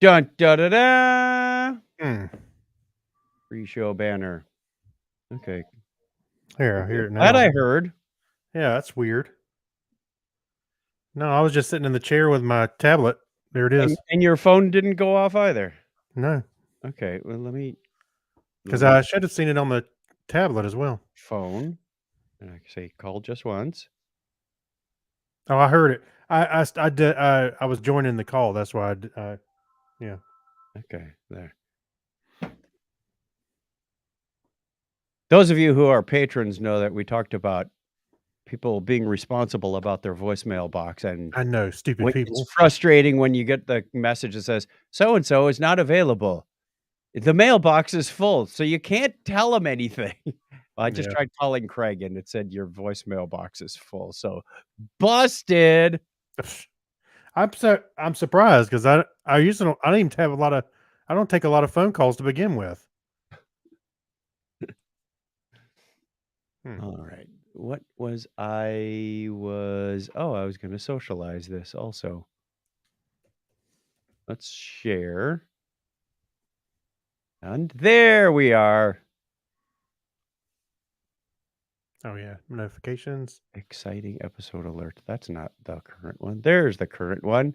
Dun da da da. Hmm. Pre-show banner. Okay. Here, I hear it That now. I heard. Yeah, that's weird. No, I was just sitting in the chair with my tablet. There it And is. and your phone didn't go off either. No, Okay, well, let because me I should have seen it on the tablet as well. phone, and I can say call just once. Oh, I heard it. I did. I was joining the call. That's why yeah. Okay, there. Those of you who are patrons know that we talked about people being responsible about their voicemail box, and I know, stupid when it's people. frustrating when you get the message that says, "So and so is not available. The mailbox is full, so you can't tell them anything." Well, I just Yeah. tried calling Craig, and it said, "Your voicemail box is full." So, busted. I'm surprised because I usually don't, I don't even have a lot of I don't take a lot of phone calls to begin with. Hmm. Alright. What was I was gonna socialize this also. Let's share. And there we are. Oh yeah, notifications. Exciting episode alert. That's not the current one. There's the current one.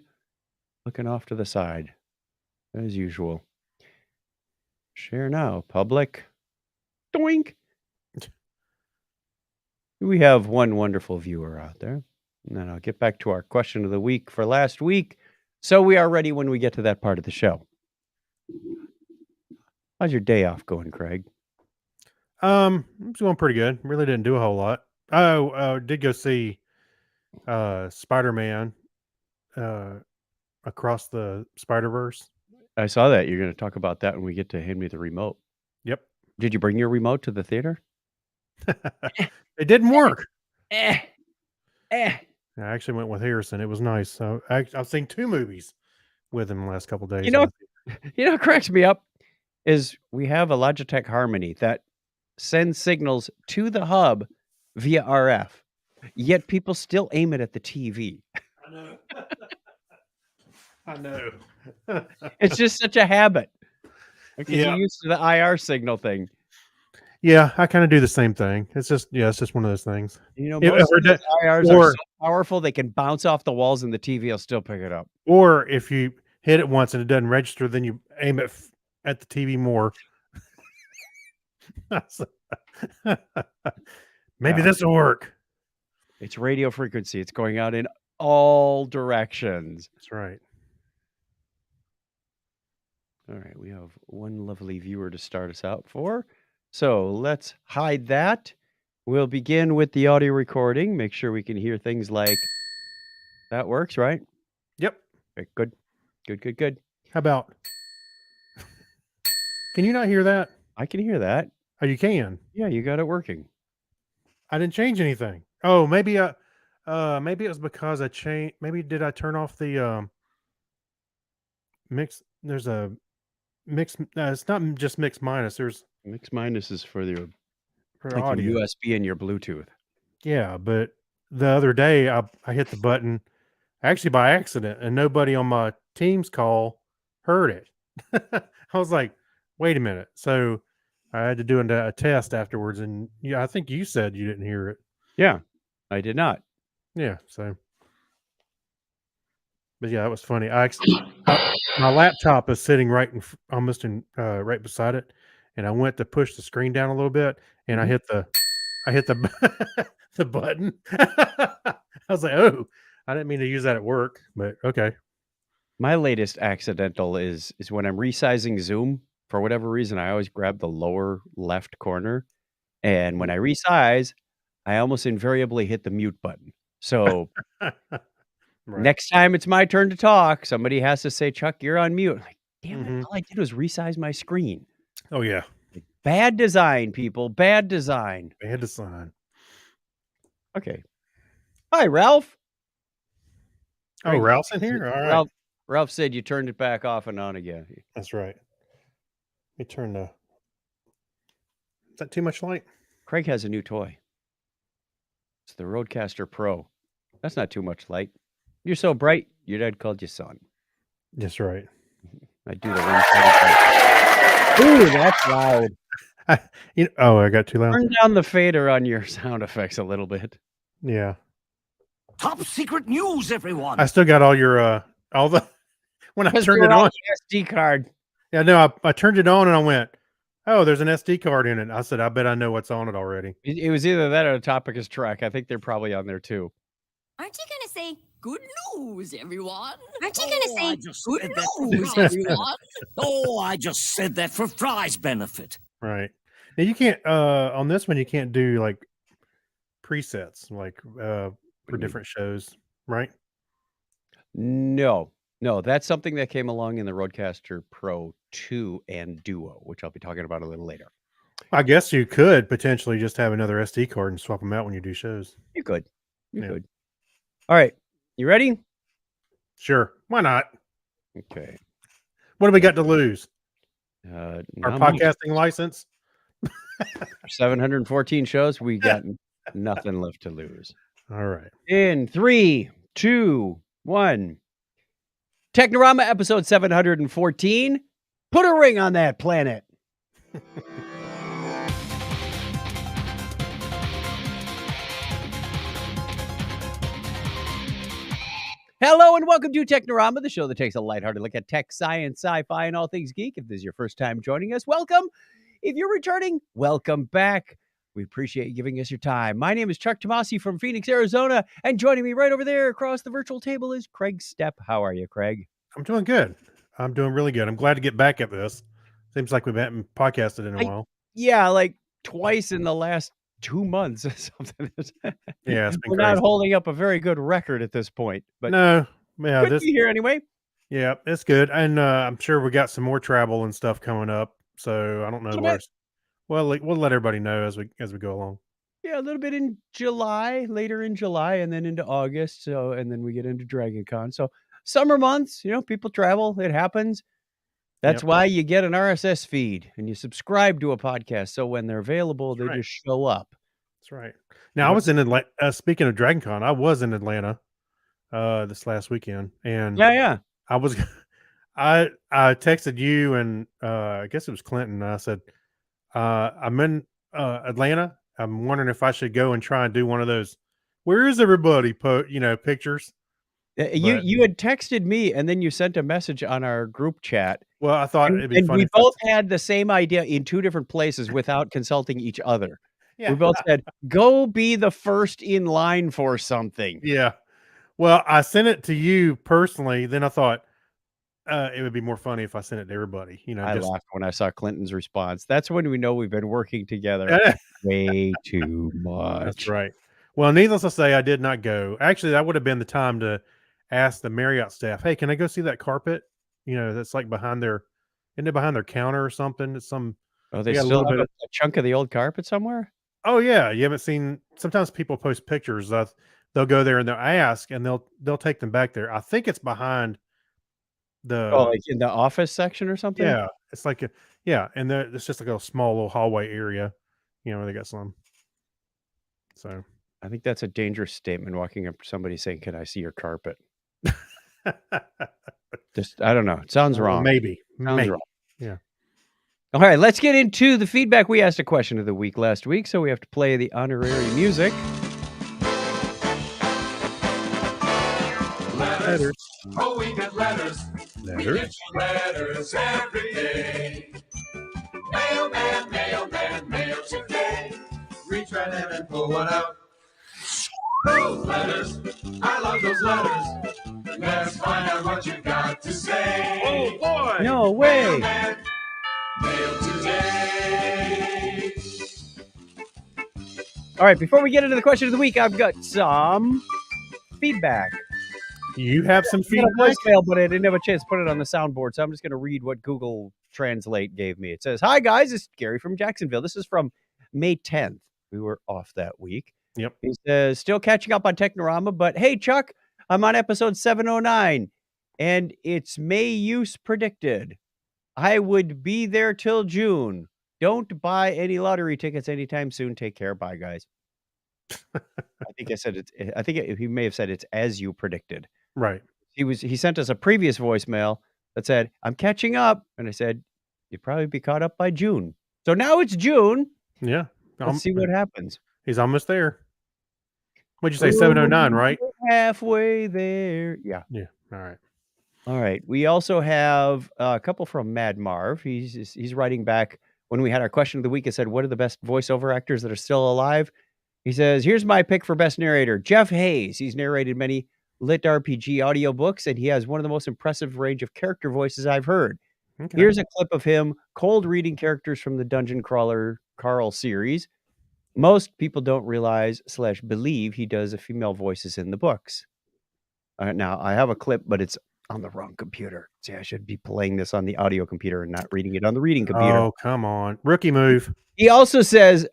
Looking off to the side, as usual. Share now, public. Doink. We have one wonderful viewer out there. And then I'll get back to our question of the week for last week. So we are ready when we get to that part of the show. How's your day off going, Craig? It's going pretty good. Really didn't do a whole lot. Oh, did go see Spider-Man uh across the Spider-Verse. I saw that. You're gonna talk about that when we get to hand me the remote. Yep. Did you bring your remote to the theater? It didn't work. Eh, eh. I actually went with Harrison. It was nice. So I've seen two movies with him the last couple You days in know the you know what cracks me up is we have a Logitech Harmony that sends signals to the hub via RF, yet people still aim it at the TV. I know. I know. It's just such a habit because Yeah. you're used to the IR signal thing. Yeah, I kinda do the same thing. It's just one of those things. You know, If most we're of those d IRs are so or powerful, they can bounce off the walls and the TV will still pick it up. or if you hit it once and it doesn't register, then you aim it at the TV more. So maybe Yeah. this will work. It's radio frequency. It's going out in all directions. That's right. All right, we have one lovely viewer to start us out for. So let's hide that. We'll begin with the audio recording. Make sure we can hear things like that works, right? Yep. Okay, good. Good, good, good. How about can you not hear that? I can hear that. Oh, you can. Yeah, you got it working. I didn't change anything. Oh, maybe it was because I changed maybe did I turn off the, mix there's a mix it's not just mix minus, there's Mix minus is for your for like your audio. USB and your Bluetooth. Yeah, but the other day I hit the button actually by accident and nobody on my Teams call heard it. I was like, "Wait a minute." So I had to do a test afterwards and yeah, I think you said you didn't hear it. Yeah, I did not. Yeah, so but yeah, that was funny. I my laptop is sitting right almost in right beside it and I went to push the screen down a little bit and Mhm. I hit the the button. I was like, "Oh, I didn't mean to use that at work, but okay." My latest accidental is when I'm resizing Zoom, for whatever reason, I always grab the lower left corner, and when I resize, I almost invariably hit the mute button. So, Right. next time it's my turn to talk, somebody has to say, "Chuck, you're on mute." Like, "Damn it, Mhm. all I did was resize my screen." Oh, yeah. Like, bad design, people, bad design. They had to sign. Okay. Hi, Ralph. Oh, Craig Ralph's in here? Alright. Ralph said you turned it back off and on again. That's right. Let me turn the is that too much light? Craig has a new toy. It's the Rodecaster Pro. That's not too much light. You're so bright, your dad called you son. That's right. I do the one. Ooh, that's loud. Oh, I got too loud. Turn down the fader on your sound effects a little bit. Yeah. Top secret news, everyone. I still got all your all the when I turned it on. SD card. Yeah, no, I turned it on and I went, "Oh, there's an SD card in it." I said, "I bet I know what's on it already." It was either that or the topic is track. I think they're probably on there too. Aren't you going to say good news, everyone? Aren't you I going to say just good said that for news, Fry's everyone? Oh, I just said that for Fry's benefit. Right. Now you can't on this one you can't do like presets like for different shows, right? No, that's something that came along in the Rodecaster Pro 2 and Duo, which I'll be talking about a little later. I guess you could potentially just have another SD card and swap them out when you do shows. You could. You Yeah. could. All right. You ready? Sure. Why not? Okay. What do we got to lose? Our Our podcasting license? 714 shows. We got nothing left to lose. All right. In 3, 2, 1. Technorama episode 714. Put a ring on that planet. Hello and welcome to Technorama, the show that takes a lighthearted look at tech, science, sci-fi, and all things geek. If this is your first time joining us, welcome. If you're returning, welcome back. We appreciate you giving us your time. My name is Chuck Tomasi from Phoenix, Arizona, and joining me right over there across the virtual table is Craig Stepp. How are you, Craig? I'm doing good. I'm doing really good. I'm glad to get back at this. Seems like we haven't podcasted in a while. Yeah, like twice in the last 2 months or something. Yeah, it's been We're crazy. not holding up a very good record at this point, but No, yeah, good to this be here anyway. yeah, it's good. And I'm sure we got some more travel and stuff coming up. So I don't know Little where. bit. Well, like, we'll let everybody know as we go along. Yeah, a little bit in July, later in July, and then into August. So, and then we get into Dragon Con. So, summer months, people travel. It happens. That's Yep. why you get an RSS feed and you subscribe to a podcast. So when they're available, That's they right. just show up. That's right. Now I was in Atlanta. Speaking of Dragon Con, I was in Atlanta this last weekend, and Yeah. I was I texted you and I guess it was Clinton. I said I'm in Atlanta. I'm wondering if I should go and try and do one of those. Where is everybody? Pictures. You had texted me and then you sent a message on our group chat. Well, I thought it'd be And funny. we both had the same idea in 2 different places without consulting each other. Yeah. We both said, "Go be the first in line for something." Yeah. Well, I sent it to you personally. Then I thought it would be more funny if I sent it to everybody. I laughed when I saw Clinton's response. That's when we know we've been working together way too much. That's right. Well, needless to say, I did not go. Actually, that would have been the time to ask the Marriott staff, "Hey, can I go see that carpet? That's like isn't it behind their counter or something? It's some." Oh, they got a still little have bit a chunk of the old carpet somewhere? Oh yeah, you haven't seen. Sometimes people post pictures. They'll go there and they'll ask, and they'll take them back there. I think it's behind the. Oh, like in the office section or something? Yeah, it's like and it's just like a small little hallway area. Where they got some. So I think that's a dangerous statement, walking up to somebody saying, "Can I see your carpet?" Just, I don't know. It sounds wrong. Maybe. Sounds wrong. Yeah. All right, let's get into the feedback. We asked a question of the week last week, so we have to play the honorary music. Letters. Oh, we get letters. We get your letters every day. Mailman, mail today. Reach right in and pull one out. Those letters, I love those letters. Let's find out what you got to say. Oh boy! No way! Mailman, mail today. All right, before we get into the question of the week, I've got some feedback. You have some I got feedback. a voicemail, but I didn't have a chance to put it on the soundboard, so I'm just going to read what Google Translate gave me. It says, "Hi, guys. It's Gary from Jacksonville. This is from May 10th. We were off that week." Yep. He says, "Still catching up on Technorama, but hey, Chuck, I'm on episode 709, and it's May use predicted. I would be there till June. Don't buy any lottery tickets anytime soon. Take care. Bye, guys." I think I said it's. I think he may have said it's as you predicted. Right. He sent us a previous voicemail that said, "I'm catching up." And I said, "You'd probably be caught up by June." So now it's June. Yeah. Let's see what happens. He's almost there. What'd you say? 709, right? Halfway there. Yeah. Yeah. All right. All right. We also have a couple from Mad Marv. He's writing back when we had our question of the week. It said, "What are the best voiceover actors that are still alive?" He says, "Here's my pick for best narrator, Jeff Hayes. He's narrated many lit RPG audiobooks, and he has one of the most impressive range of character voices I've heard. Okay. Here's a clip of him cold reading characters from the Dungeon Crawler Carl series. Most people don't realize / believe he does the female voices in the books." Now, I have a clip, but it's on the wrong computer. See, I should be playing this on the audio computer and not reading it on the reading computer. Oh, come on. Rookie move. He also says,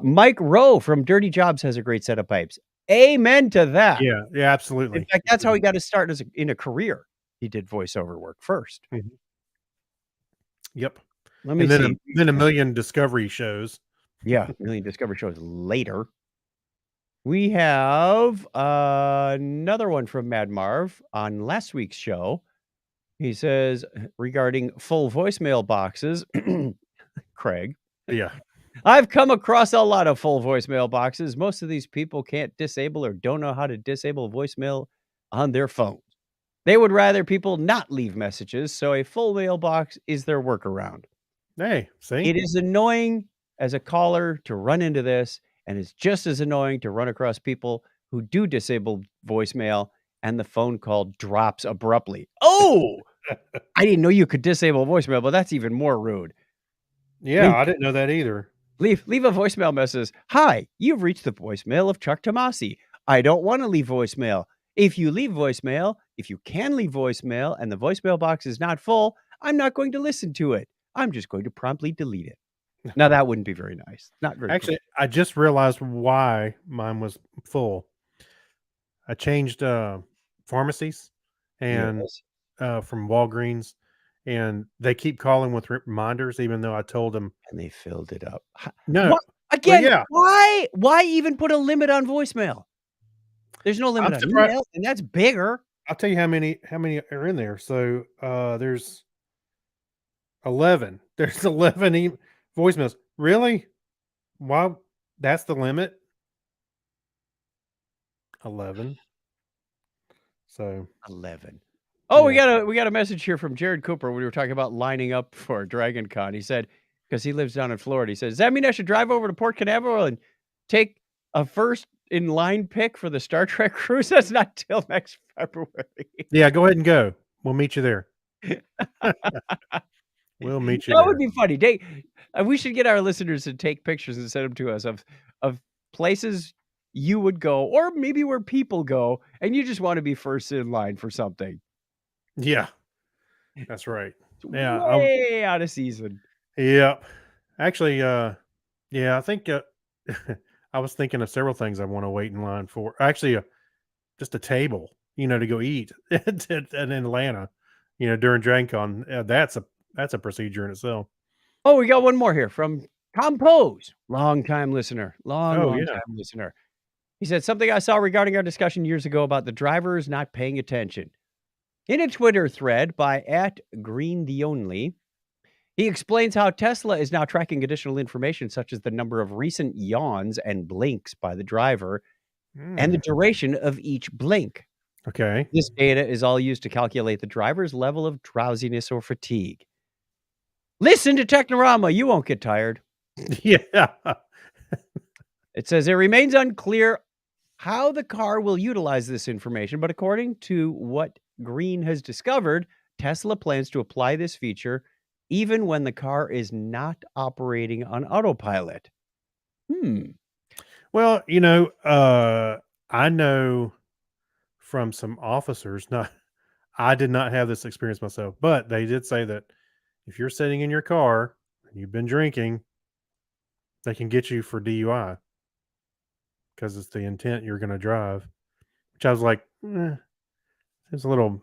Mike Rowe from Dirty Jobs has a great set of pipes. Amen to that. Yeah. Yeah, absolutely. In fact, that's how he got his start in a career. He did voiceover work first. Mhm. Yep. Let me And then see. then a million Discovery shows. Yeah, million Discovery shows later. We have another one from Mad Marv on last week's show. He says, regarding full voicemail boxes, Craig, Yeah. "I've come across a lot of full voicemail boxes. Most of these people can't disable or don't know how to disable voicemail on their phones. They would rather people not leave messages, so a full mailbox is their workaround. Hey, see? It is annoying as a caller to run into this, and it's just as annoying to run across people who do disable voicemail and the phone call drops abruptly. Oh, I didn't know you could disable voicemail, but that's even more rude. Yeah, I didn't know that either. Leave a voicemail message. "Hi, you've reached the voicemail of Chuck Tomasi. I don't want to leave voicemail. If you can leave voicemail and the voicemail box is not full, I'm not going to listen to it. I'm just going to promptly delete it." Now that wouldn't be very nice. Not very Actually, I just realized why mine was full. I changed pharmacies and Yes. from Walgreens, and they keep calling with reminders, even though I told them And they filled it up. no. What? Again, yeah. why even put a limit on voicemail? There's no limit I'm on surprised- email, and that's bigger. I'll tell you how many are in there. So there's 11. There's 11 voicemails. Really? Why? That's the limit? 11. So 11. Oh, we Yeah. got a message here from Jared Cooper when we were talking about lining up for Dragon Con. He said, because he lives down in Florida, he says, "Does that mean I should drive over to Port Canaveral and take a first in line pick for the Star Trek cruise? That's not till next February." yeah, go ahead and go. We'll meet you there. We'll meet you That there. would be funny. We should get our listeners to take pictures and send them to us of places you would go, or maybe where people go, and you just want to be first in line for something. Yeah. That's right. It's Yeah, way out of season. Yep. Actually, yeah, I think I was thinking of several things I want to wait in line for. Actually, just a table, to go eat in Atlanta, during DragonCon. That's a procedure in itself. Oh, we got one more here from Tom Pose, long-time listener, long-time listener. He said, "Something I saw regarding our discussion years ago about the drivers not paying attention. In a Twitter thread by @GreenTheOnly, he explains how Tesla is now tracking additional information such as the number of recent yawns and blinks by the driver and the duration of each blink. Okay. This data is all used to calculate the driver's level of drowsiness or fatigue. Listen to Technorama, you won't get tired." Yeah. It says, "It remains unclear how the car will utilize this information, but according to what Green has discovered, Tesla plans to apply this feature even when the car is not operating on autopilot." Well, I know from some officers, I did not have this experience myself, but they did say that if you're sitting in your car and you've been drinking, they can get you for DUI because it's the intent you're going to drive. Which I was like, it's a little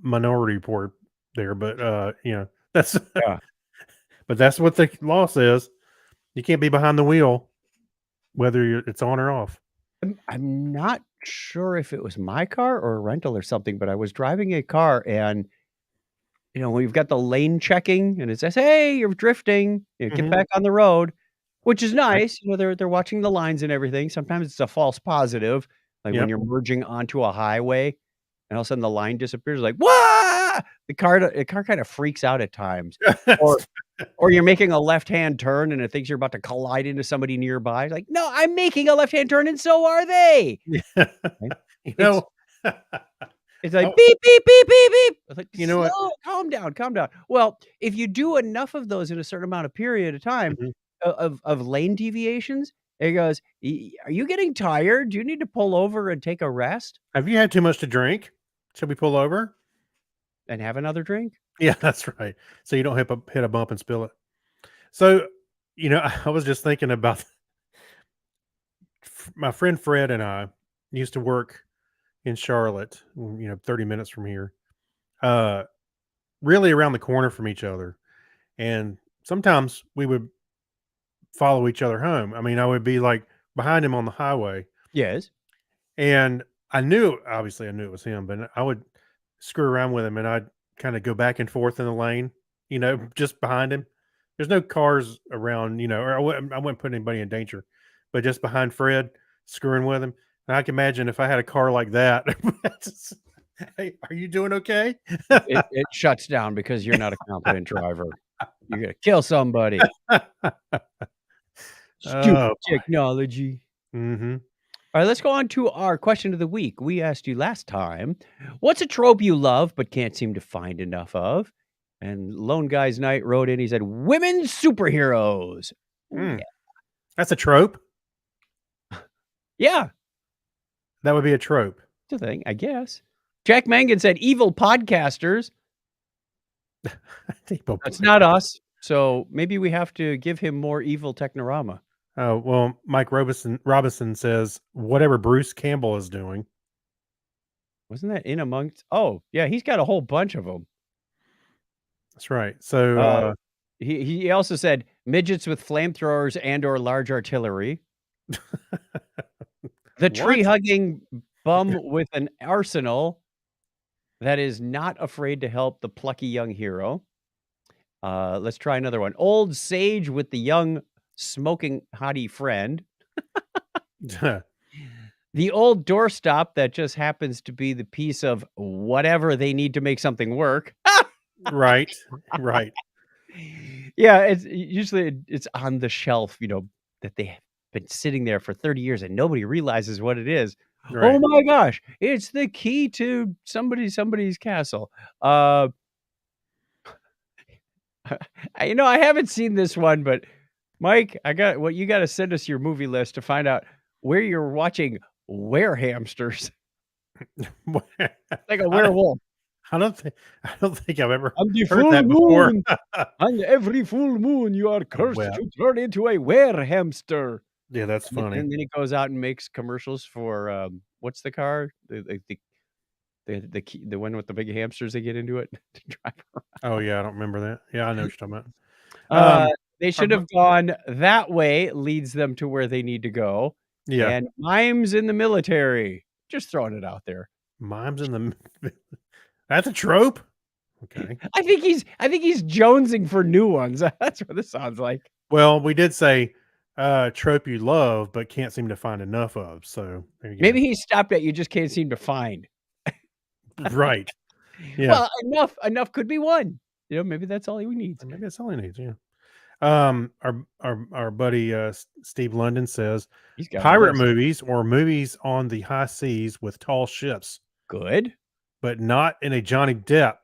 minority report there, but that's Yeah. but that's what the law says. You can't be behind the wheel, whether it's on or off. I'm not sure if it was my car or a rental or something, but I was driving a car and, we've got the lane checking and it says, "Hey, you're drifting, get Mhm. back on the road," which is Right. nice. They're watching the lines and everything. Sometimes it's a false positive, like when Yep. you're merging onto a highway and all of a sudden the line disappears, like, "Wah!" The car kind of freaks out at times. Or or you're making a left-hand turn and it thinks you're about to collide into somebody nearby. It's like, "No, I'm making a left-hand turn and so are they." Yeah. Right? You It's know it's like, oh, "Beep, beep, beep, beep, beep." It's like, you know what? "Slow, calm down, calm down." Well, if you do enough of those in a certain amount of period of time, Mhm. of lane deviations, it goes, Are you getting tired? Do you need to pull over and take a rest Have you had too much to drink? Should we pull over? and have another drink?" Yeah, that's right. So you don't hit a bump and spill it. So, I was just thinking about my friend Fred and I used to work in Charlotte, 30 minutes from here, uh, really around the corner from each other. And sometimes we would follow each other home. I mean, I would be like behind him on the highway, Yes. and obviously, I knew it was him, but I would screw around with him and I'd kind of go back and forth in the lane, just behind him. There's no cars around, or I wouldn't put anybody in danger, but just behind Fred, screwing with him. And I can imagine if I had a car like that. Hey, are you doing okay? It shuts down because you're not a competent driver. You're gonna kill somebody. Stupid Oh boy. technology. Hmm. All right, let's go on to our question of the week. We asked you last time, what's a trope you love but can't seem to find enough of? And Lone Guy's Night wrote in, he said, women superheroes. Oh, yeah. That's a trope. Yeah, That would be a trope. it's a thing, I guess. Jack Mangan said, evil podcasters. That's not us. So maybe we have to give him more evil technorama. Oh, well, Mike Robinson says whatever Bruce Campbell is doing. Wasn't that in amongst? Oh, yeah, he's got a whole bunch of them. That's right. So, He also said midgets with flamethrowers and or large artillery. The What? tree-hugging bum with an arsenal that is not afraid to help the plucky young hero. Let's try another one. Old sage with the young smoking hottie friend. The old doorstop that just happens to be the piece of whatever they need to make something work. Right, right. Yeah, it's on the shelf, that they have been sitting there for 30 years and nobody realizes what it is. Oh Right. my gosh, it's the key to somebody's castle. I haven't seen this one, but Mike, you got to send us your movie list to find out where you're watching were-hamsters, like a I don't werewolf. I don't think I've ever On the heard full that before. moon, on every full moon, you are cursed Well, to turn into a were-hamster. yeah, that's funny. And then he goes out and makes commercials for, what's the car? The one with the big hamsters that get into it to drive around. Oh, yeah, I don't remember that. Yeah, I know what you're talking about. Uh, they Our should bu have gone that way, leads them to where they need to go, Yeah, and mimes in the military. Just throwing it out there. mimes in the That's a trope? Okay. I think he's jonesing for new ones. That's what this sounds like. Well, we did say, trope you love but can't seem to find enough of, so there you go. Maybe he stopped at you just can't seem to find. Right. Yeah. Well, enough could be one. Maybe that's all he needs. Maybe that's all he needs, yeah. Our buddy, Steve London says, He's got a pirate list. movies or movies on the high seas with tall ships, Good. but not in a Johnny Depp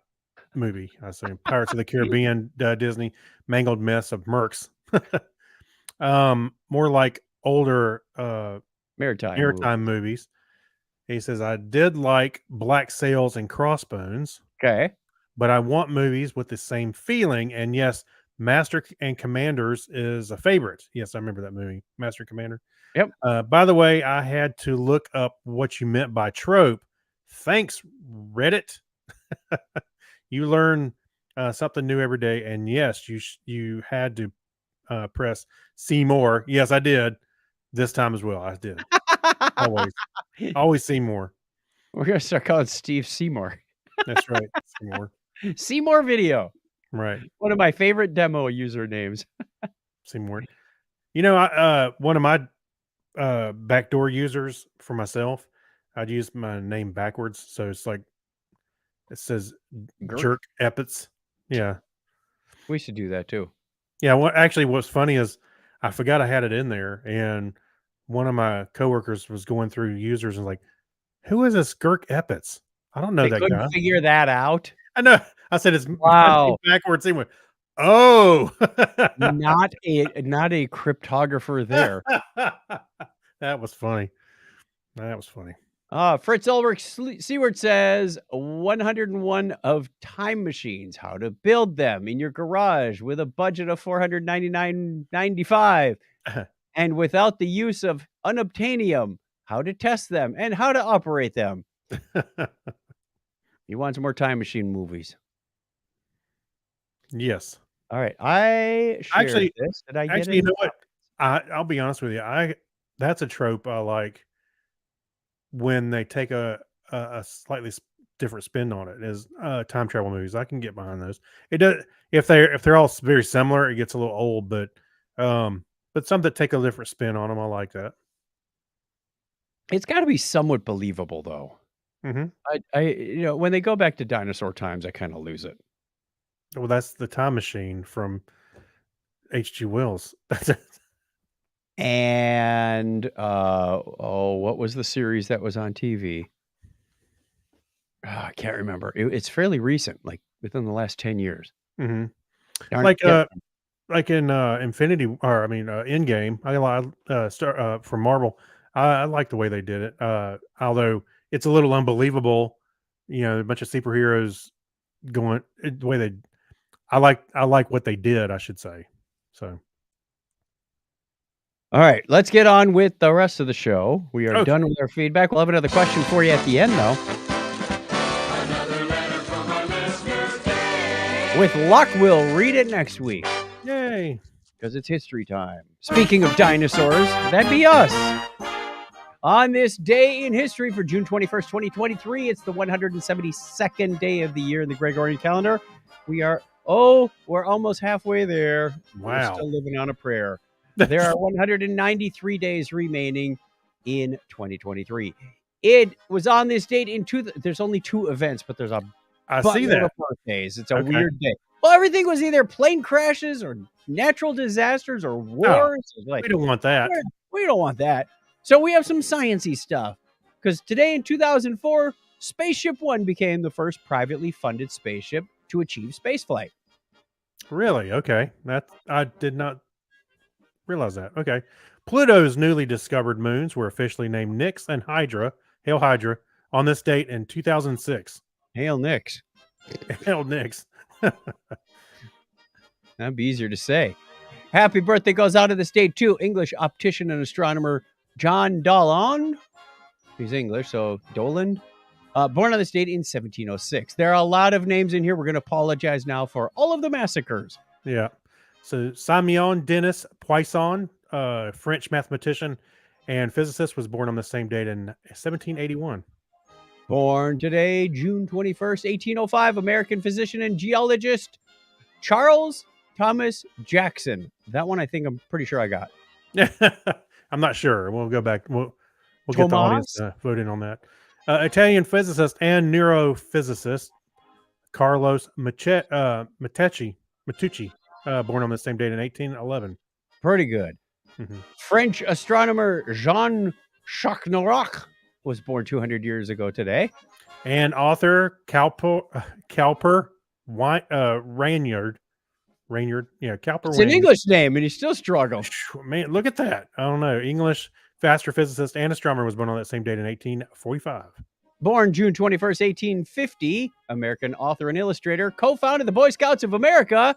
movie. I say Pirates of the Caribbean, Disney, mangled mess of mercs. More like older, Maritime. movies. He says, I did like Black Sails and Crossbones, Okay. but I want movies with the same feeling. And yes, Master and Commanders is a favorite. Yes, I remember that movie, Master and Commander. Yep. By the way, I had to look up what you meant by trope. Thanks, Reddit. You learn something new every day. And yes, you had to press see more. Yes, I did this time as well. I did. Always Seymour. We're gonna start calling Steve Seymour. That's right, Seymour. Seymour Video. Right, One of my favorite demo usernames. Seymour. You know, one of my backdoor users for myself, I'd use my name backwards, so it's like it says Gurk. Jerk Epitz. Yeah, We should do that too. yeah. What's funny is I forgot I had it in there, and one of my coworkers was going through users and like, "Who is this Gurk Epitz? I don't know They that couldn't guy." figure that out. I know. I said it's Wow. backwards. He went, "Oh, Not a cryptographer there. that was funny. That was funny." Fritz Ulrich Seward says 101 of time machines, how to build them in your garage with a budget of $499.95 and without the use of unobtainium, how to test them and how to operate them. You want some more time machine movies? Yes. All right. I shared Actually- this. Did I get Actually, it? you know what? I'll be honest with you. That's a trope I like when they take a slightly different spin on it. Is time travel movies. I can get behind those. It does if they're all very similar. It gets a little old, but some that take a different spin on them, I like that. It's got to be somewhat believable, though. Mm-hmm. When they go back to dinosaur times, I kind of lose it. Well, that's the Time Machine from H.G. Wells. That's it. And what was the series that was on TV? I can't remember. It's fairly recent, like within the last 10 years. Mm-hmm. Darn Like it. like in Endgame. I like from Marvel. I like the way they did it. Although it's a little unbelievable, a bunch of superheroes going the way they. I like what they did, I should say. So. All right, let's get on with the rest of the show. We are Okay. done with our feedback. We'll have another question for you at the end, though. Another letter from our listener, Dave. With luck, we'll read it next week Yay. because it's history time. Speaking of dinosaurs, that'd be us. On this day in history for June 21st, 2023, it's the 172nd day of the year in the Gregorian calendar. We're almost halfway there. Wow. We're still living on a prayer. There are 193 days remaining in 2023. It was on this date there's only 2 events, but there's a I see buttload that. of birthdays. It's a Okay. weird day. Well, everything was either plane crashes or natural disasters or wars. It's like, We don't want that. we don't want that. So we have some sciencey stuff. Because today in 2004, Spaceship One became the first privately funded spaceship to achieve spaceflight. Really? Okay. I did not realize that. Okay. Pluto's newly discovered moons were officially named Nix and Hydra, Hail Hydra, on this date in 2006. Hail Nix. Hail Nix. That'd be easier to say. Happy birthday goes out to this date too. English optician and astronomer John Dollond. He's English, so Doland. Born on this date in 1706. There are a lot of names in here. We're going to apologize now for all of the massacres. Yeah. So Simeon Denis Poisson, French mathematician and physicist, was born on the same date in 1781. Born today, June 21st, 1805, American physician and geologist Charles Thomas Jackson. That one I'm pretty sure I got. I'm not sure. We'll go back. We'll get the audience Tomas? to vote in on that. Italian physicist and neurophysicist Carlos Matteucci, born on the same date in 1811. Pretty good. Mhm. French astronomer Jean Chacnorac was born 200 years ago today. And author Cowper Ranyard. Yeah, Cowper. It's an Ranyard. English name, and you still struggle. Man, look at that. I don't know. English astrophysicist and astronomer was born on that same date in 1845. Born June 21st, 1850, American author and illustrator, co-founded the Boy Scouts of America,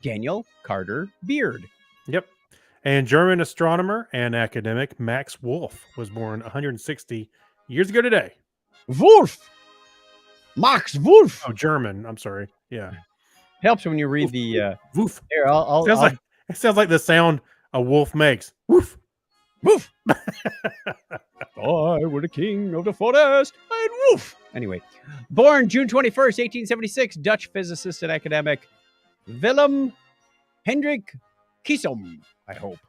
Daniel Carter Beard. Yep. And German astronomer and academic Max Wolf was born 160 years ago today. Wolf! Max Wolf! Oh, German. I'm sorry. Yeah. Helps when you read the... Woof. Here, I'll It sounds like the sound a wolf makes. Woof. Woof. I were the king of the forest, and woof. Anyway, born June 21st, 1876, Dutch physicist and academic Willem Hendrik Kiesom, I hope.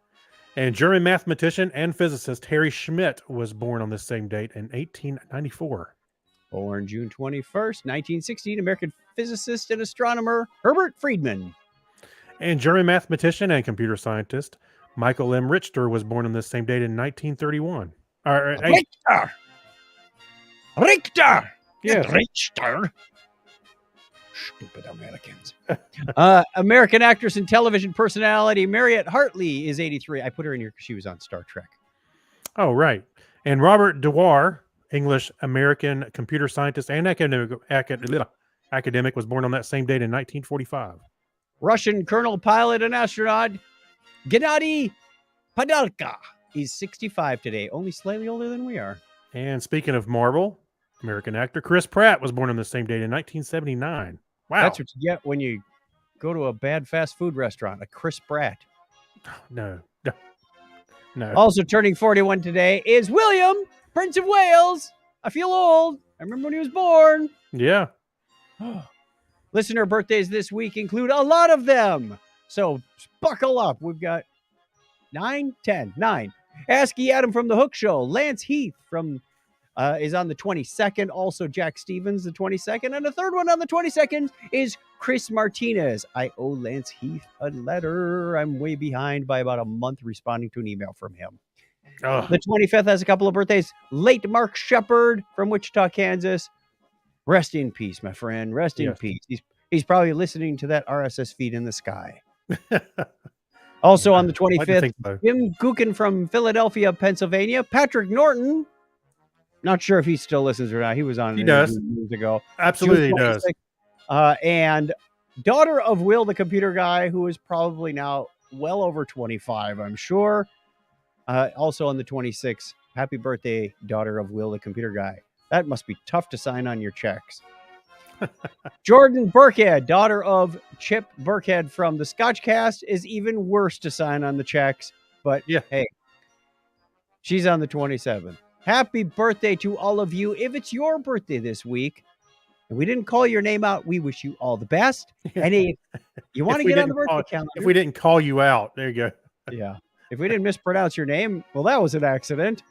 And German mathematician and physicist Harry Schmidt was born on this same date in 1894. Born June 21st, 1916, American physicist and astronomer Herbert Friedman. And German mathematician and computer scientist Michael M. Richter was born on this same date in 1931. Richter! Yes. Richter! Stupid Americans. American actress and television personality Mariette Hartley is 83. I put her in here because she was on Star Trek. Oh, right. And Robert Dewar, English American computer scientist and academic, was born on that same date in 1945. Russian colonel, pilot, and astronaut Gennady Padalka is 65 today, only slightly older than we are. And speaking of Marvel, American actor Chris Pratt was born on the same date in 1979. Wow. That's what you get when you go to a bad fast food restaurant, a Chris Pratt. No. Also turning 41 today is William, Prince of Wales. I feel old. I remember when he was born. Yeah. Listener birthdays this week include a lot of them. So buckle up. We've got 9. ASCII Adam from The Hook Show. Lance Heath from is on the 22nd. Also Jack Stevens, the 22nd. And the third one on the 22nd is Chris Martinez. I owe Lance Heath a letter. I'm way behind by about a month responding to an email from him. The 25th has a couple of birthdays. Late Mark Shepard from Wichita, Kansas. Rest in peace, my friend. Rest in peace. He's probably listening to that RSS feed in the sky. Also on the 25th, so. Jim Gookin from Philadelphia, Pennsylvania. Patrick Norton. Not sure if he still listens or not. He was on years ago. Absolutely he does. And daughter of Will, the computer guy, who is probably now well over 25, I'm sure. Also on the 26th, happy birthday, daughter of Will, the computer guy. That must be tough to sign on your checks. Jordan Burkhead, daughter of Chip Burkhead from the Scotchcast, is even worse to sign on the checks. But yeah, hey, she's on the 27th. Happy birthday to all of you. If it's your birthday this week, and we didn't call your name out, we wish you all the best. And if you want to get on the birthday calendar. If we didn't call you out, there you go. Yeah. If we didn't mispronounce your name, well, that was an accident.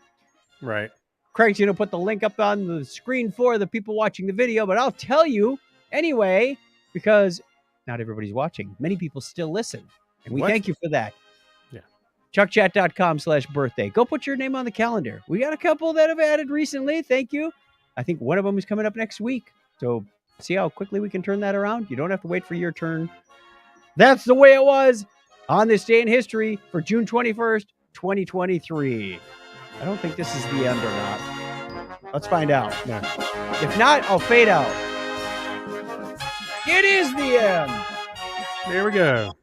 Right. Craig's going to put the link up on the screen for the people watching the video, but I'll tell you anyway, because not everybody's watching. Many people still listen, and we thank you for that. Yeah. ChuckChat.com/birthday. Go put your name on the calendar. We got a couple that have added recently. Thank you. I think one of them is coming up next week. So see how quickly we can turn that around. You don't have to wait for your turn. That's the way it was on this day in history for June 21st, 2023. I don't think this is the end or not. Let's find out. No. If not, I'll fade out. It is the end. There we go.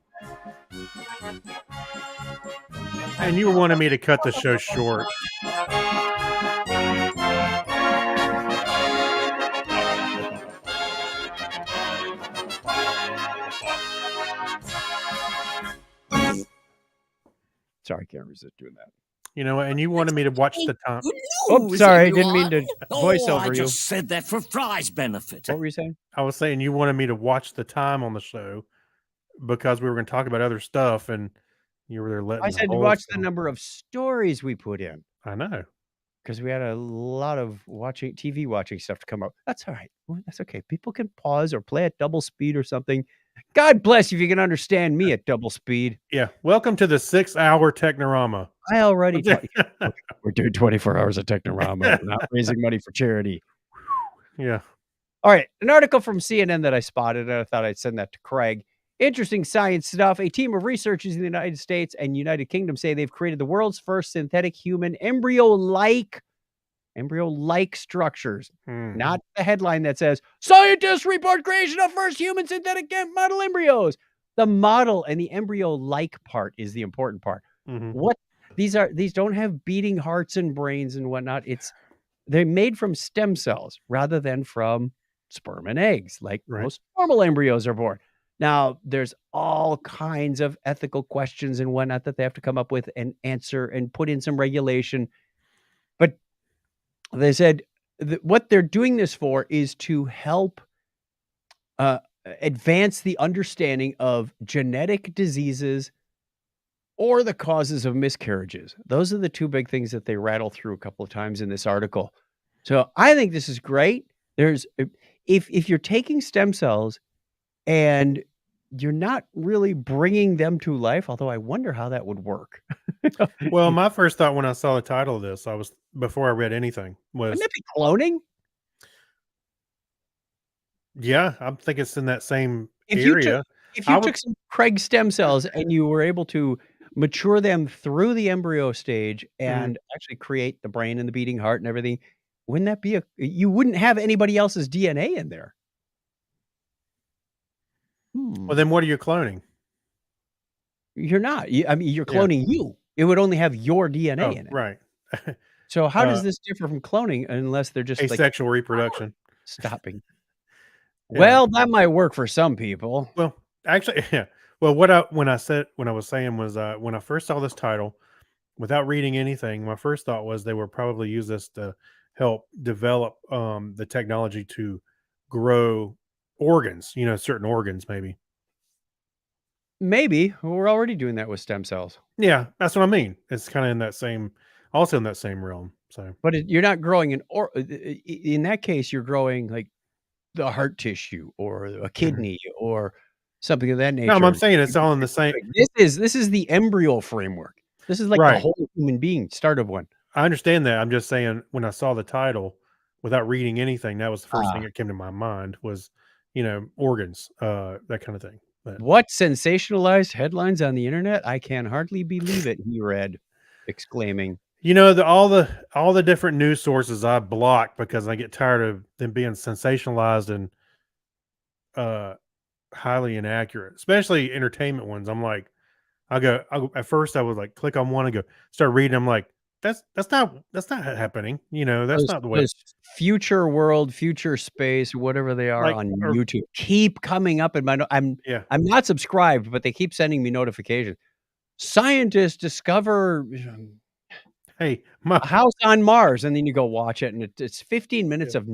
And you wanted me to cut the show short. Sorry, I can't resist doing that. You know, and you wanted me to watch the time. Oh, sorry, I didn't mean to voice over I you. just said that for Fry's benefit. What were you saying? I was saying you wanted me to watch the time on the show because we were going to talk about other stuff, and you were there letting. I said watch the number of stories we put in. I know, because we had a lot of TV watching stuff to come up. That's all right. Well, that's okay. People can pause or play at double speed or something. God bless you if you can understand me at double speed. Yeah. Welcome to the 6-hour Technorama. I already we're doing 24 hours of Technorama. We're not raising money for charity. Yeah. All right. An article from CNN that I spotted, and I thought I'd send that to Craig. Interesting science stuff. A team of researchers in the United States and United Kingdom say they've created the world's first synthetic human embryo-like structures. Not the headline that says, scientists report creation of first human synthetic model embryos. The model and the embryo-like part is the important part. What these don't have beating hearts and brains and whatnot. They're made from stem cells rather than from sperm and eggs, like most normal embryos are born. Now, there's all kinds of ethical questions and whatnot that they have to come up with and answer and put in some regulation. But they said that what they're doing this for is to help uh, advance the understanding of genetic diseases or the causes of miscarriages. Those are the two big things that they rattle through a couple of times in this article. So I think this is great. There's if you're taking stem cells and you're not really bringing them to life, although I wonder how that would work. Well, my first thought when I saw the title of this, before I read anything, was Wouldn't it be cloning? yeah, I think it's in that same If you area. took if you I took would, some Craig stem cells and you were able to mature them through the embryo stage Mhm. and actually create the brain and the beating heart and everything, wouldn't that be you wouldn't have anybody else's DNA in there. Well, then what are you cloning? You're not. I mean, you're Yeah. cloning you. It would only have your DNA Oh, in it. right. So how does Uh, this differ from cloning unless they're just like Asexual reproduction. stopping? Yeah. Well, that might work for some people. Well, actually, yeah. Well, when I was saying was when I first saw this title, without reading anything, my first thought was they would probably use this to help develop the technology to grow organs, certain organs, maybe. Maybe we're already doing that with stem cells, Yeah, that's what I mean. It's kind of also in that same realm. So, but you're not growing in that case, you're growing like the heart tissue or a mhm. kidney or something of that No, I'm nature. saying it's all in the same. This is the embryo framework. This is like the Right. whole human being start of one. I understand that. I'm just saying when I saw the title, without reading anything, that was the first thing Ah, that came to my mind was, organs, that kind of thing. But what sensationalized headlines on the internet? I can hardly believe it, he read, exclaiming. all the different news sources I block because I get tired of them being sensationalized and uh highly inaccurate, especially entertainment ones. I'm like, at first I would like click on one and go start reading. I'm like, that's not happening. That's Those not the way. those future world, future space, whatever they are Like, on or YouTube keep coming up in my yeah. I'm not subscribed, but they keep sending me notifications. Scientists discover Hey, my a house on Mars, and then you go watch it, and it's 15 yeah, minutes of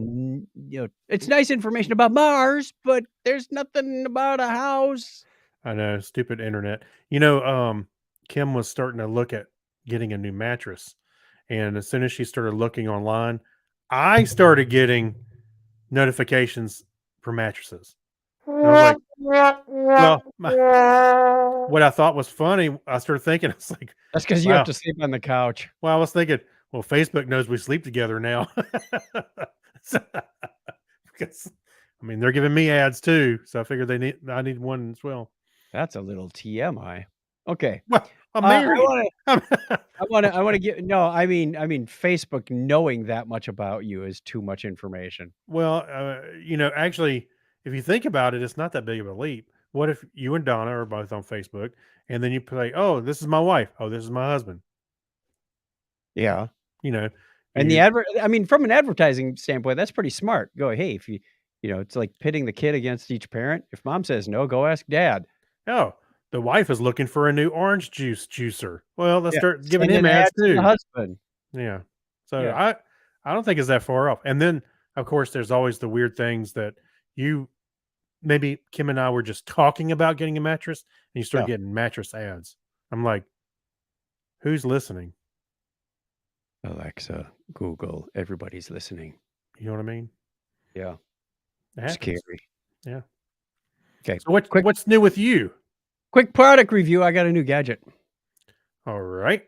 it's nice information about Mars, but there's nothing about a house. I know, stupid internet. Kim was starting to look at getting a new mattress, and as soon as she started looking online, I started getting notifications for mattresses. And I was like, well, what I thought was funny, I started thinking, I was like, That's because you have wow. to sleep on the couch. Well, I was thinking, well, Facebook knows we sleep together now. So, because, I mean, they're giving me ads too. So I figured I need one as well. That's a little TMI. Okay. Well, I'm I married. wanna I wanna get no, I mean, Facebook knowing that much about you is too much information. Well, actually, if you think about it, it's not that big of a leap. What if you and Donna are both on Facebook and then you play, oh, this is my wife. Oh, this is my husband. Yeah. You know, And the you, I mean, from an advertising standpoint, that's pretty smart. Go, hey, if it's like pitting the kid against each parent. If mom says no, go ask dad. oh, the wife is looking for a new orange juice juicer. Well, let's Yeah. start giving Send him an ads ad to the too. husband. Yeah. So Yeah. I don't think it's that far off. And then of course there's always the weird things that you maybe Kim and I were just talking about getting a mattress and you start Yeah. getting mattress ads. I'm like, who's listening? Alexa, Google, everybody's listening. You know what I mean? Yeah. It happens. Scary. Yeah. Okay. So Quick what's new with you? product review. I got a new gadget. All right.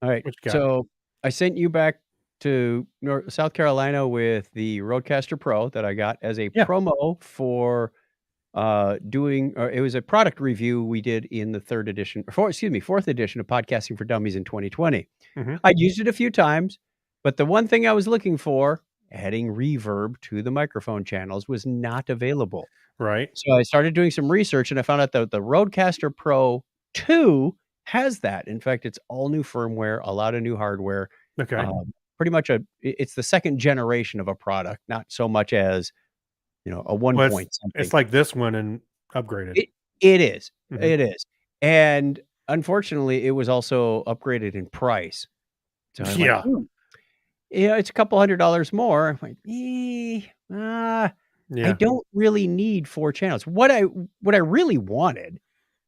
All right. What you got? So I sent you back to South Carolina with the Rodecaster Pro that I got as a Yeah. promo for it was a product review we did in the fourth edition of Podcasting for Dummies in 2020. Mhm. I'd used it a few times, but the one thing I was looking for, adding reverb to the microphone channels, was not available. Right. So I started doing some research and I found out that the Rodecaster Pro 2 has that. In fact, it's all new firmware, a lot of new hardware. Okay. Pretty much it's the second generation of a product, not so much as, a 1 Well, point something. it's like this one and upgraded. It is. Mhm. It is. And unfortunately, it was also upgraded in price. So I'm like, Yeah. yeah, it's a couple $100 more. I'm like, I Yeah. don't really need 4 channels. What I really wanted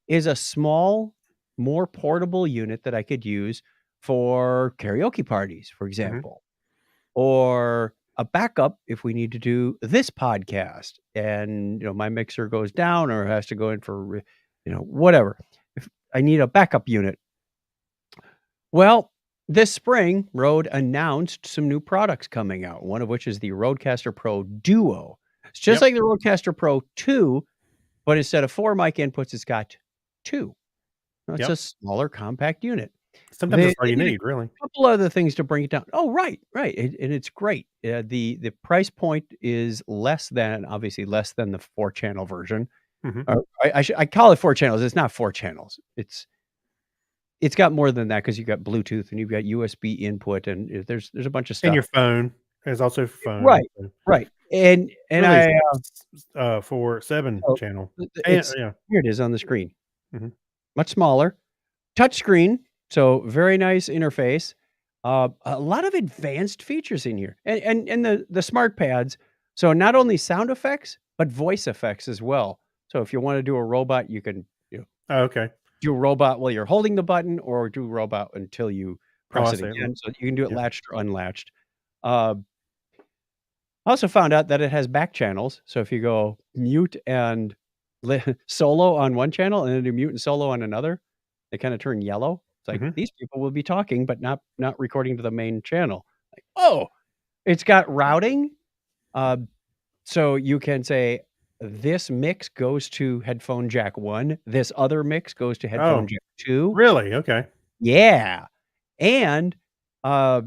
is a small, more portable unit that I could use for karaoke parties, for Mhm. example, or a backup if we need to do this podcast and, my mixer goes down or has to go in for, whatever. If I need a backup unit. Well, this spring, Rode announced some new products coming out, one of which is the Rodecaster Pro Duo. It's just Yep. like the Rodecaster Pro 2, but instead of 4 mic inputs, it's got 2. It's Yep. a smaller compact unit. Sometimes that's all They you did need, really. a couple other things to bring it down. Oh, right, right, and it's great. The price point is obviously less than the 4-channel version. Mhm. Or I call it 4 channels. It's not 4 channels. It's got more than that because you got Bluetooth and you've got USB input and there's a bunch of And stuff. your phone is also for phone. Right, So right, and really, I for 7 oh, channel. it's Yeah. here it is on the screen. Mhm. Much smaller. Touchscreen, so very nice interface. A lot of advanced features in here, and the smart pads. So not only sound effects, but voice effects as well. So if you want to do a robot, you can Oh, okay. do a robot while you're holding the button, or do a robot until you Oh, I press it see. again. So you can do it Yeah. latched or unlatched. Uh, I also found out that it has back channels. So if you go mute and solo on one channel and then do mute and solo on another, they kind of turn yellow. It's like Mhm. these people will be talking, but not recording to the main channel. Like, oh, it's got routing. Uh, so you can say this mix goes to headphone jack 1. This other mix goes to headphone Oh, jack 2. really? Okay. Yeah. And uh,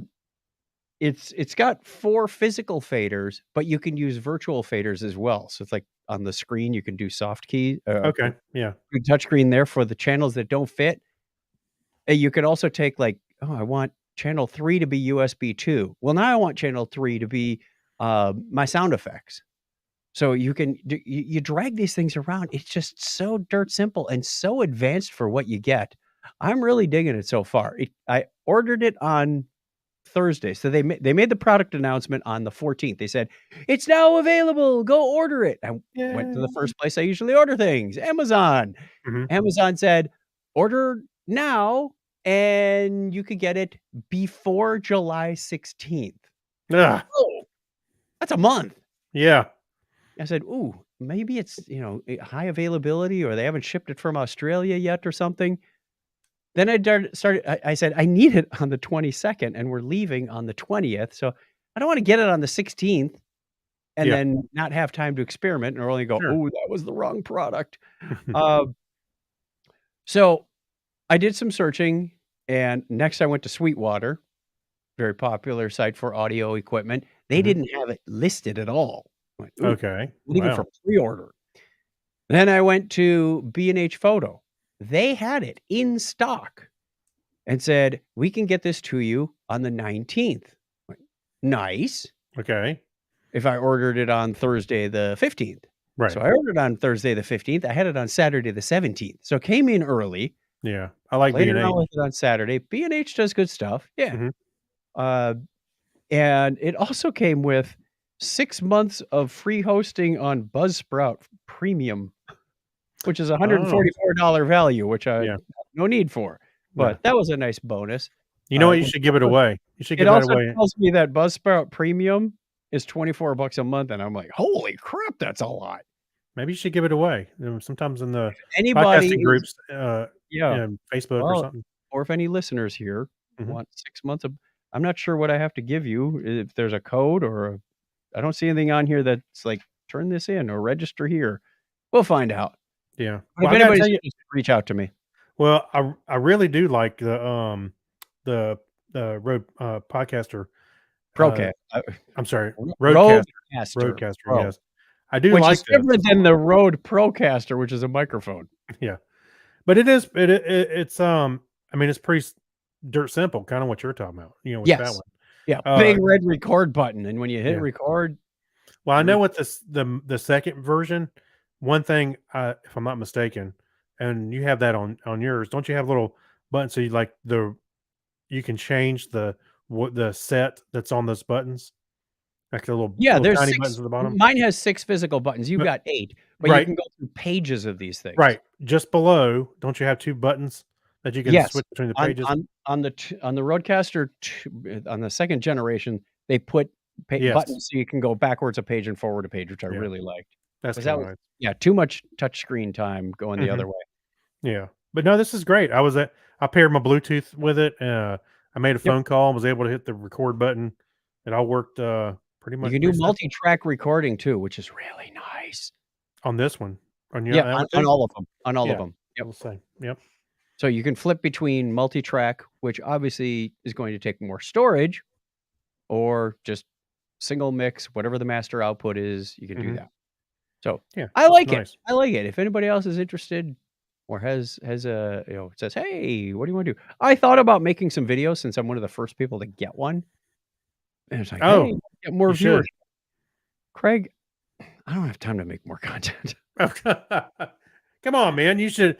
it's got 4 physical faders, but you can use virtual faders as well. So it's like on the screen, you can do soft key, Okay. Yeah. touchscreen there for the channels that don't fit. You could also take like, oh, I want channel 3 to be USB 2. Well, now I want channel 3 to be my sound effects. So you can you drag these things around. It's just so dirt simple and so advanced for what you get. I'm really digging it so far. I ordered it on Thursday. So they made the product announcement on the 14th. They said, "It's now available. Go order it." I went to the Yay. first place I usually order things, Amazon. Mhm. Amazon said, "Order now and you could get it before July 16th." Ugh. Oh, that's a month. Yeah. I said, "Ooh, maybe it's, high availability or they haven't shipped it from Australia yet or something." Then I said, "I need it on the 22nd, and we're leaving on the 20th, so I don't wanna get it on the 16th and Yeah. then not have time to experiment or only go, Sure. oh, that was the wrong product." Uh, so I did some searching, and next I went to Sweetwater, very popular site for audio equipment. They Mhm. didn't have it listed at all. I went, "Ooh, Okay. not even for Wow. pre-order." Then I went to B&H Photo. They had it in stock and said, "We can get this to you on the 19th." Went, "Nice." Okay. If I ordered it on Thursday the 15th. Right. So I ordered on Thursday the 15th. I had it on Saturday the 17th. So it came in early, Yeah. I like played B&H. around with it on Saturday. B&H does good stuff. Yeah. Mhm. Uh, and it also came with 6 months of free hosting on Buzzsprout Premium, which is a Oh, $144 value, which I yeah. have no need for. Yeah. But that was a nice bonus. You know what? You It should give it also away. You should it give that also away. tells me that Buzzsprout Premium is $24 a month, and I'm like, "Holy crap, that's a lot." Maybe you should give it away. Sometimes in the Anybody podcasting is groups, yeah, Facebook or well, something. or if any listeners here Mhm. want 6 months of I'm not sure what I have to give you, if there's a code I don't see anything on here that's like, "Turn this in or register here." We'll find out. Yeah. But if Well, I gotta anybody's tell you. interested, reach out to me. Well, I really do like the Rode podcaster. Uh, Procast I'm sorry, Rodecaster. Rodecaster Rodecaster. Pro, Yes, I do which like is this. different than the Rode Procaster, which is a microphone. Yeah, but it's I mean it's pretty dirt simple, kind of what you're talking about. With that Yes. one. Yeah, Uh, big red record button, and when you hit yeah. record, Well, I you're know what the second version one thing, if I'm not mistaken, and you have that on yours, don't you have little buttons so you can change the set that's on those buttons? Like the Yeah, little there's tiny 6 buttons at the bottom? mine has 6 physical buttons, you've But got 8, but you right, can go through pages of these things. right. Just below, don't you have 2 buttons that you can Yes, switch between the on pages? on the Rodecaster on the 2nd generation, they put Yes. buttons so you can go backwards a page and forward a page, which I Yeah, really liked. that's 'Cause that kinda was nice. yeah, too much touch screen time going the Mhm. other way. Yeah. But no, this is great. I paired my Bluetooth with it, I made a Yep. phone call and was able to hit the record button. It all worked, pretty You much can do pretty simple multi-track recording too, which is really nice. on this one. On your Yeah, that on one too? all of them, on all of Yeah, them. Yep. we'll say. Yep. So you can flip between multi-track, which obviously is going to take more storage, or just single mix, whatever the master output is, you can do Mhm. that. So, Yeah, I it's like it. nice. I like it. If anybody else is interested or has a, says, "Hey, what do you wanna do?" I thought about making some videos since I'm one of the first people to get one. And it's like, Oh, "Hey, get more you viewers." should. Craig, I don't have time to make more content. Come on, man. It's You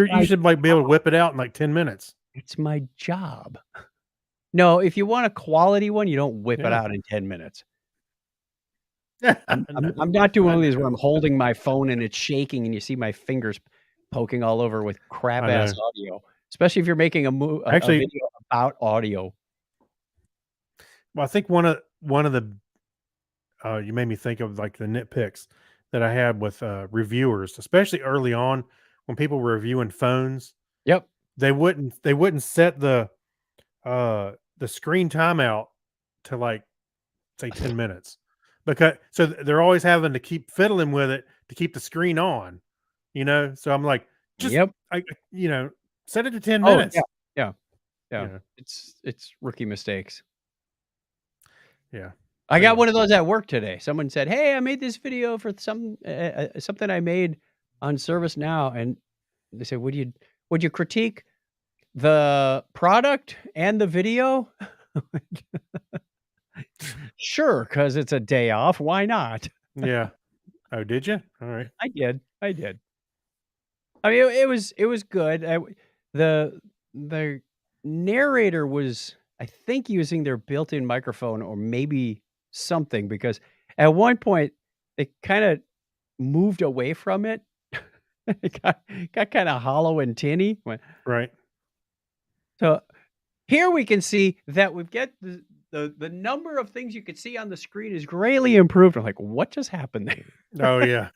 my should, like, be able to whip it out in, like, 10 minutes. it's my job. No, if you want a quality one, you don't whip it Yeah. out in 10 minutes. I I'm not doing I one of these where I'm know. holding my phone and it's shaking and you see my fingers poking all over with crap I ass know. audio, especially if you're making a Actually, video about audio. well, I think one of the you made me think of, like, the nitpicks that I had with, reviewers, especially early on when people were reviewing phones. Yep. They wouldn't set the screen timeout to, like, say 10 minutes, because so they're always having to keep fiddling with it to keep the screen on, you know? So I'm like, "Just, Yep. I you know, set it to 10 Oh, yeah. minutes." Yeah. You Yeah. know? It's rookie mistakes. Yeah. I But got yeah. one of those at work today. Someone said, "Hey, I made this video for something I made on ServiceNow," and they said, "Would you critique the product and the video?" Sure, because it's a day off. Why not? Yeah. Oh, did you? Alright. I did. I did. I mean, it was good. The narrator was, I think, using their built-in microphone or maybe something, because at one point they kind of moved away from it. It got kind of hollow and tinny. Right. So here we can see that we've got the number of things you could see on the screen is greatly improved. I'm like, what just happened there? Oh, yeah.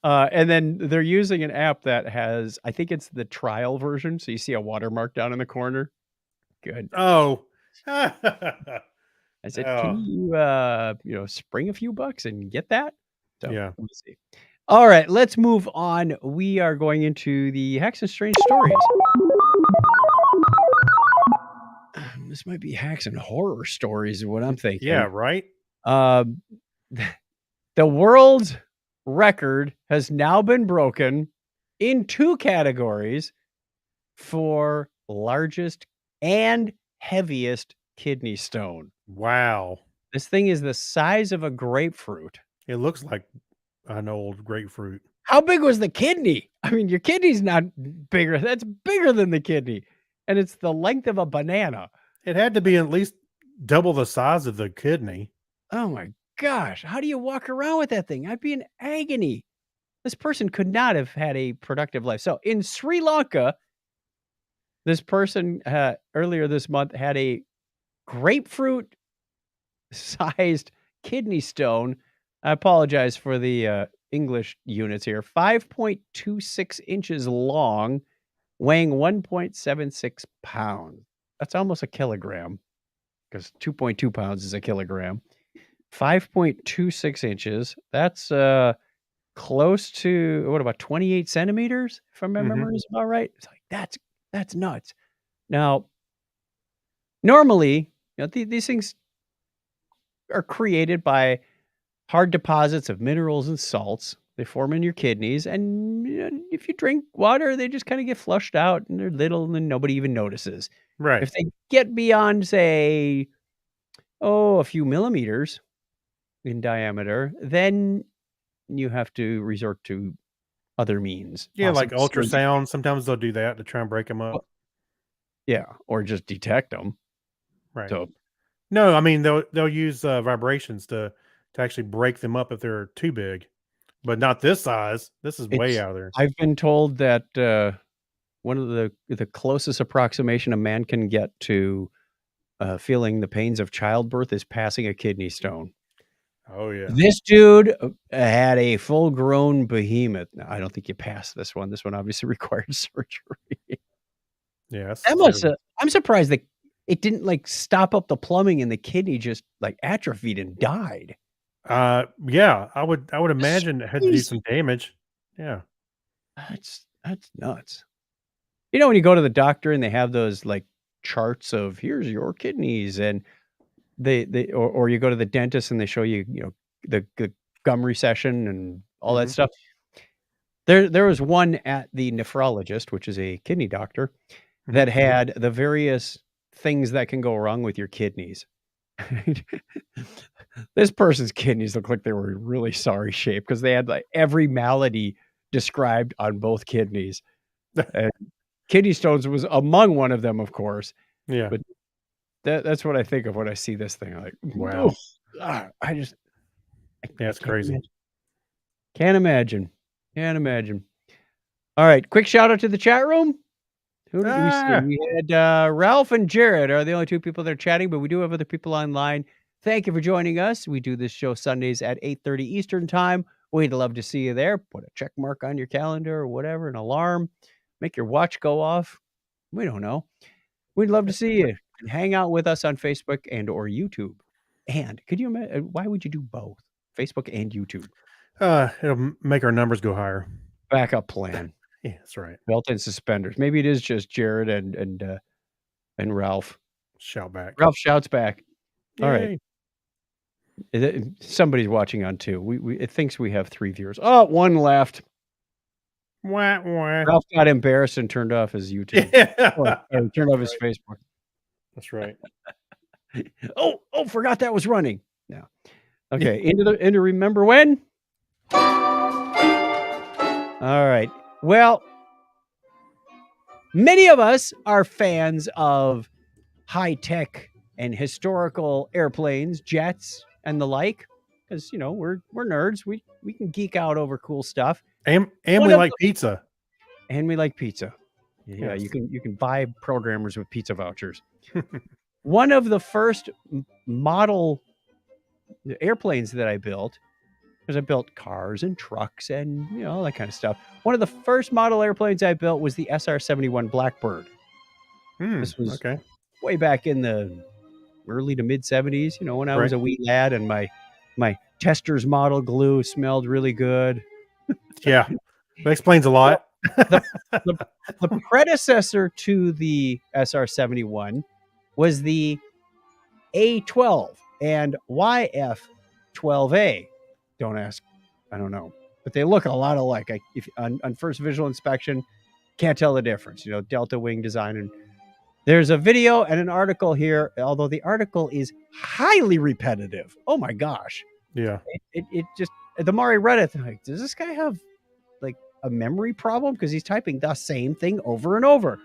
And then they're using an app that has, I think it's the trial version, so you see a watermark down in the corner. Good. Oh. I said, "Can Oh, you, spring a few bucks and get that?" So, yeah. we'll see. Alright, let's move on. We are going into the Hacks and Strange Stories. This might be hacks and horror stories is what I'm Yeah, thinking. right? Um, the world's record has now been broken in 2 categories for largest and heaviest kidney stone. Wow. This thing is the size of a grapefruit. It looks like an old grapefruit. How big was the kidney? I mean, your kidney's not bigger. That's bigger than the kidney. And it's the length of a banana. It had to be at least double the size of the kidney. Oh my gosh. How do you walk around with that thing? I'd be in agony. This person could not have had a productive life. So in Sri Lanka, this person earlier this month had a grapefruit sized kidney stone. I apologize for the English units here. 5.26 inches long, weighing 1.76 pounds. That's almost a kilogram, because 2.2 pounds is a kilogram. 5.26 inches. That's close to, what, about 28 centimeters, if my Mhm. memory is about right. It's like, that's nuts. Now, normally, these things are created by hard deposits of minerals and salts. They form in your kidneys, and if you drink water, they just kind of get flushed out, and they're little, and then nobody even notices. Right. If they get beyond, say, a few millimeters in diameter, then you have to resort to other means. Yeah, like possibly surgery. ultrasound. Sometimes they'll do that to try and break them up. Well, yeah, or just detect them. Right. So No, I mean they'll use vibrations to actually break them up if they're too big, but not this size. This is way it's out of there. I've been told that one of the closest approximation a man can get to feeling the pains of childbirth is passing a kidney stone. Oh yeah. This dude had a full-grown behemoth. Now, I don't think you passed this one. This one obviously required surgery. Yeah. That's That must terrible. I'm surprised that it didn't, like, stop up the plumbing and the kidney just, like, atrophied and died. Yeah, I would That's imagine it had to do crazy. some damage. Yeah. That's nuts. You know, when you go to the doctor and they have those, like, charts of, "Here's your kidneys," and they or you go to the dentist and they show you, you know, the gum recession and all that Mhm. stuff. There was one at the nephrologist, which is a kidney doctor, Mhm. that had the various things that can go wrong with your kidneys. This person's kidneys look like they were in really sorry shape because they had, like, every malady described on both kidneys, and kidney stones was among one of them, of course, Yeah. but that's what I think of when I see this thing, like, Wow. "Oof, I just Yeah, I it's can't crazy. imagine. Can't imagine. Can't imagine. Alright, quick shout out to the chat room. Who did we see? Ah, We had, Ralph and Jared are the only 2 people that are chatting, but we do have other people online. Thank you for joining us. We do this show Sundays at 8:30 Eastern Time. We'd love to see you there. Put a check mark on your calendar or whatever, an alarm. Make your watch go off. We don't know. We'd love to see you and hang out with us on Facebook and or YouTube. And could you why would you do both? Facebook and YouTube. it'll make our numbers go higher. Backup plan. Yeah, that's right. Built-in suspenders. Maybe it is just Jared and Ralph. Shout back. Ralph shouts back. All right. Yay. Somebody's watching on 2. It thinks we have 3 viewers. Oh, 1 left. Wah, wah. Ralph got embarrassed and turned off his YouTube. Or Yeah. turned off his Facebook. That's right. Oh, forgot that was running. No. Okay, into remember when? All right. Well, many of us are fans of high-tech and historical airplanes, jets, and the like, because you know we're nerds. We can geek out over cool stuff, And One we of like pizza. and we like pizza. Yeah, Yes. you can buy programmers with pizza vouchers. One of the first model airplanes that I built, because I built cars and trucks and you know all that kind of stuff. One of the first model airplanes I built was the SR-71 Blackbird. This was Okay. way back in the early to mid 70s, you know, when I was Right. a wee lad and my tester's model glue smelled really good. Yeah. That explains a lot. The predecessor to the SR-71 was the A-12 and YF-12A. Don't ask, I don't know, but they look a lot alike. If on first visual inspection, can't tell the difference. You know, delta wing design. And there's a video and an article here, although the article is highly repetitive. Oh my gosh. Yeah. It just, the more I read it, I'm like, does this guy have like a memory problem? Because he's typing the same thing over and over.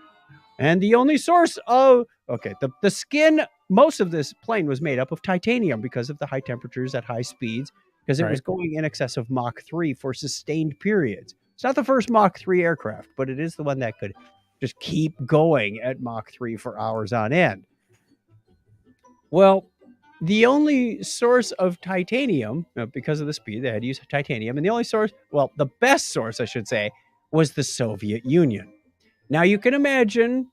And the only source of, okay, the skin, most of this plane was made up of titanium because of the high temperatures at high speeds, because it was Right. going in excess of Mach 3 for sustained periods. It's not the first Mach 3 aircraft, but it is the one that could just keep going at Mach 3 for hours on end. Well, the only source of titanium, because of the speed, they had to use titanium, and the only source, well, the best source, I should say, was the Soviet Union. Now, you can imagine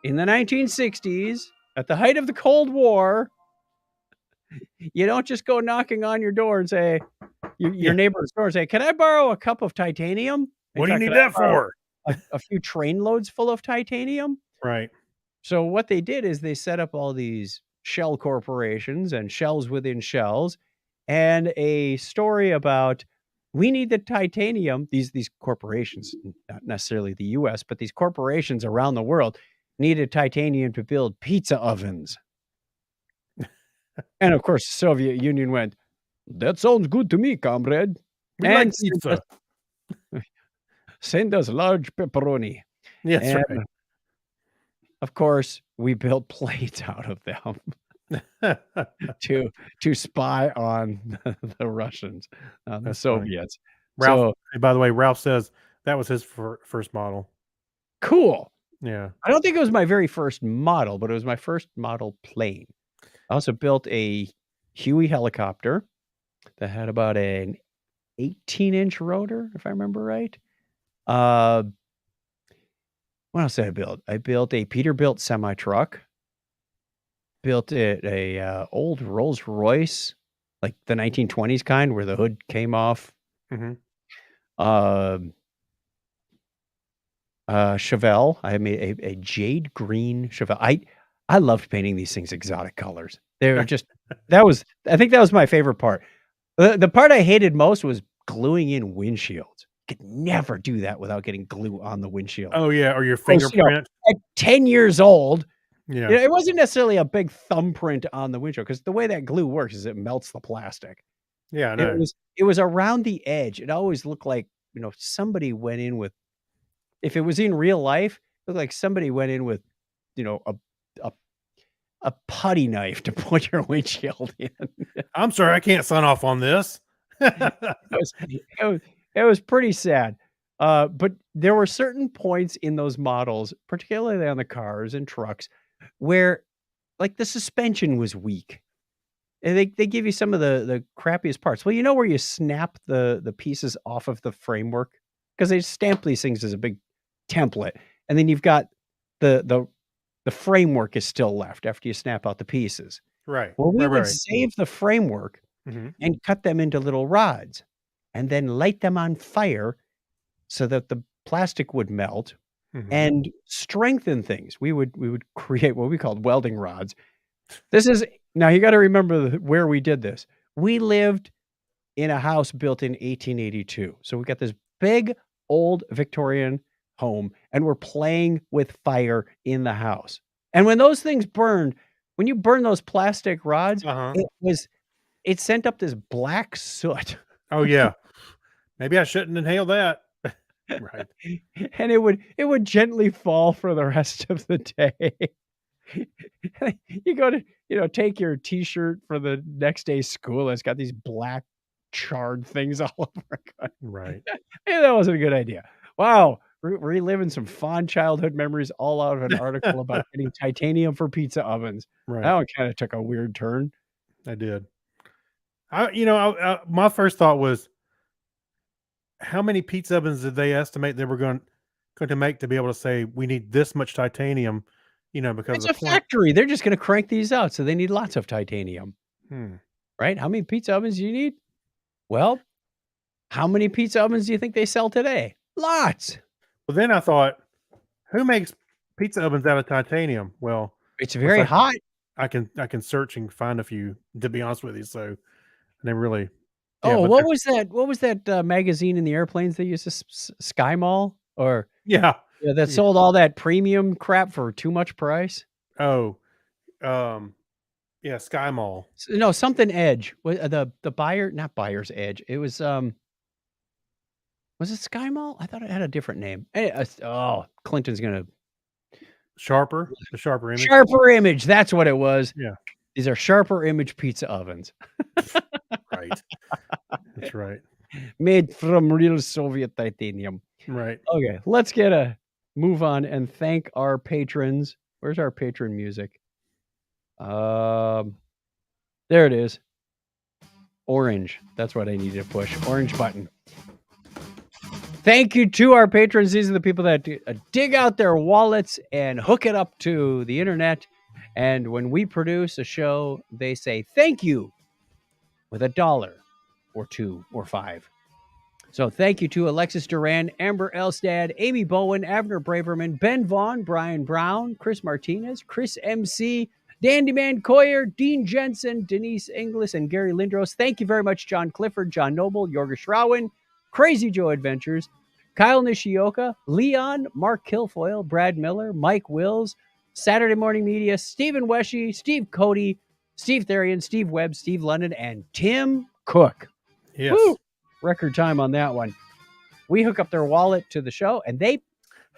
in the 1960s, at the height of the Cold War, you don't just go knocking on your door and say, your Yeah. neighbor's door and say, can I borrow a cup of titanium? In What do you fact, need can I that borrow for? a few train loads full of titanium? Right. So what they did is they set up all these shell corporations and shells within shells, and a story about we need the titanium. These corporations, not necessarily the U.S., but these corporations around the world needed titanium to build pizza ovens. And of course, the Soviet Union went, that sounds good to me, comrade. We like And pizza. send us large pepperoni. Yes, And right. of course, we built planes out of them to spy on the Russians, the That's funny. Soviets. Ralph, So hey, by the way, Ralph says that was his first model. cool. Yeah. I don't think it was my very first model, but it was my first model plane. I also built a Huey helicopter that had about an 18-inch rotor, if I remember right. Uh, what else did I build? I built a Peterbilt semi-truck. Built a old Rolls Royce, like the 1920s kind where the hood came off. hmm Um, Chevelle. I made a jade green Chevelle. I loved painting these things exotic colors. They were just I think that was my favorite part. The part I hated most was gluing in windshields. Could never do that without getting glue on the windshield. Oh yeah, or your Of course, fingerprint. at 10 years old, Yeah. it wasn't necessarily a big thumbprint on the windshield because the way that glue works is it melts the plastic. Yeah, I know. It was around the edge. It always looked like, somebody went in with if it was in real life, it looked like somebody went in with, a a a putty knife to put your windshield in. I'm sorry, I can't sign off on this. It was pretty sad. But there were certain points in those models, particularly on the cars and trucks, where like the suspension was weak. And they give you some of the crappiest parts. Well, where you snap the pieces off of the framework? Because they stamp these things as a big template. And then you've got the framework is still left after you snap out the pieces. Right. Well, we would Right. save the framework Mhm. and cut them into little rods and then light them on fire so that the plastic would melt Mhm. and strengthen things. We would create what we called welding rods. This is now you got to remember where we did this. We lived in a house built in 1882. So we got this big old Victorian home and we're playing with fire in the house. And when those things burned, when you burn those plastic rods, Uh-huh. it sent up this black soot. Oh yeah. Maybe I shouldn't inhale that. Right. And it would gently fall for the rest of the day. You go to, take your t-shirt for the next day's school. It's got these black charred things all over it. Right. Yeah, that wasn't a good idea. Wow. Reliving some fond childhood memories all out of an article about getting titanium for pizza ovens. That Right. one kind of took a weird turn. I did. My first thought was, how many pizza ovens did they estimate they were going to make to be able to say we need this much titanium? Because It's of a the plant. factory. They're just going to crank these out. So they need lots of titanium, Hmm. right? How many pizza ovens do you need? Well, how many pizza ovens do you think they sell today? Lots. But then I thought, who makes pizza ovens out of titanium? Well, It's very like- hot. I can search and find a few, to be honest with you. So I never really. Yeah, Oh, but what they're- was that? What was that magazine in the airplanes they used to Sky Mall or Yeah. that Yeah. sold all that premium crap for too much price? Oh, yeah, Sky Mall. No, something Edge. The buyer, not Buyer's Edge. It was it Sky Mall? I thought it had a different name. Clinton's gonna The Sharper Image. Sharper Image. That's what it was. Yeah. These are Sharper Image pizza ovens Right. That's right. made from real Soviet titanium. Right. Okay, let's get a move on and thank our patrons. Where's our patron music? There it is. Orange. That's what I needed to push. Orange button. Thank you to our patrons. These are the people that dig out their wallets and hook it up to the internet. And when we produce a show, they say thank you with $1 or $2 or $5. So thank you to Alexis Duran, Amber Elstad, Amy Bowen, Abner Braverman, Ben Vaughn, Brian Brown, Chris Martinez, Chris MC, Dandy Man Coyer, Dean Jensen, Denise Inglis, and Gary Lindros. Thank you very much, John Clifford, John Noble, Jorga Schrauen, Crazy Joe Adventures, Kyle Nishioka, Leon, Mark Kilfoyle, Brad Miller, Mike Wills, Saturday Morning Media, Stephen Weshy, Steve Cody, Steve Therian, Steve Webb, Steve London, and Tim Cook. Yes. Woo! record time on that one. We hook up their wallet to the show, and they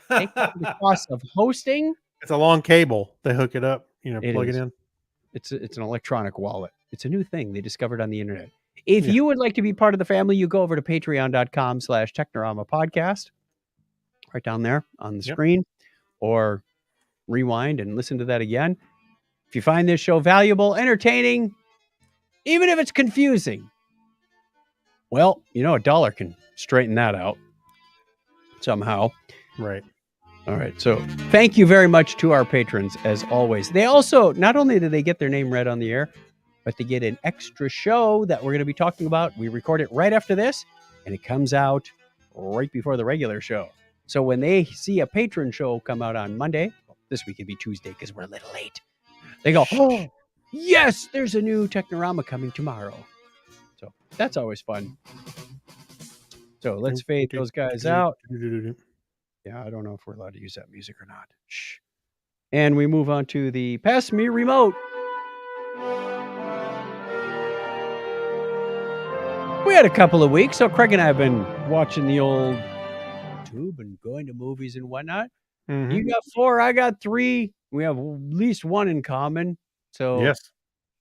cover the cost of hosting. It's a long cable. They hook it up, It plug is. it in. It's an electronic wallet. It's a new thing they discovered on the internet. If Yeah. you would like to be part of the family, you go over to patreon.com/Technorama podcast, right down there on the Yep. screen, or rewind and listen to that again. If you find this show valuable, entertaining, even if it's confusing, well, $1 can straighten that out somehow. Right. All right. So thank you very much to our patrons, as always. They also, not only do they get their name read on the air, but they get an extra show that we're going to be talking about. We record it right after this, and it comes out right before the regular show. So when they see a patron show come out on Monday, this week it'd be Tuesday because we're a little late, they go, oh, yes, there's a new Technorama coming tomorrow. So that's always fun. So let's fade those guys out. Yeah, I don't know if we're allowed to use that music or not. Shh. And we move on to the Pass Me Remote. We had a couple of weeks, so Craig and I have been watching the old tube and going to movies and whatnot. Mhm. You got 4, I got 3. We have at least one in common. So Yes.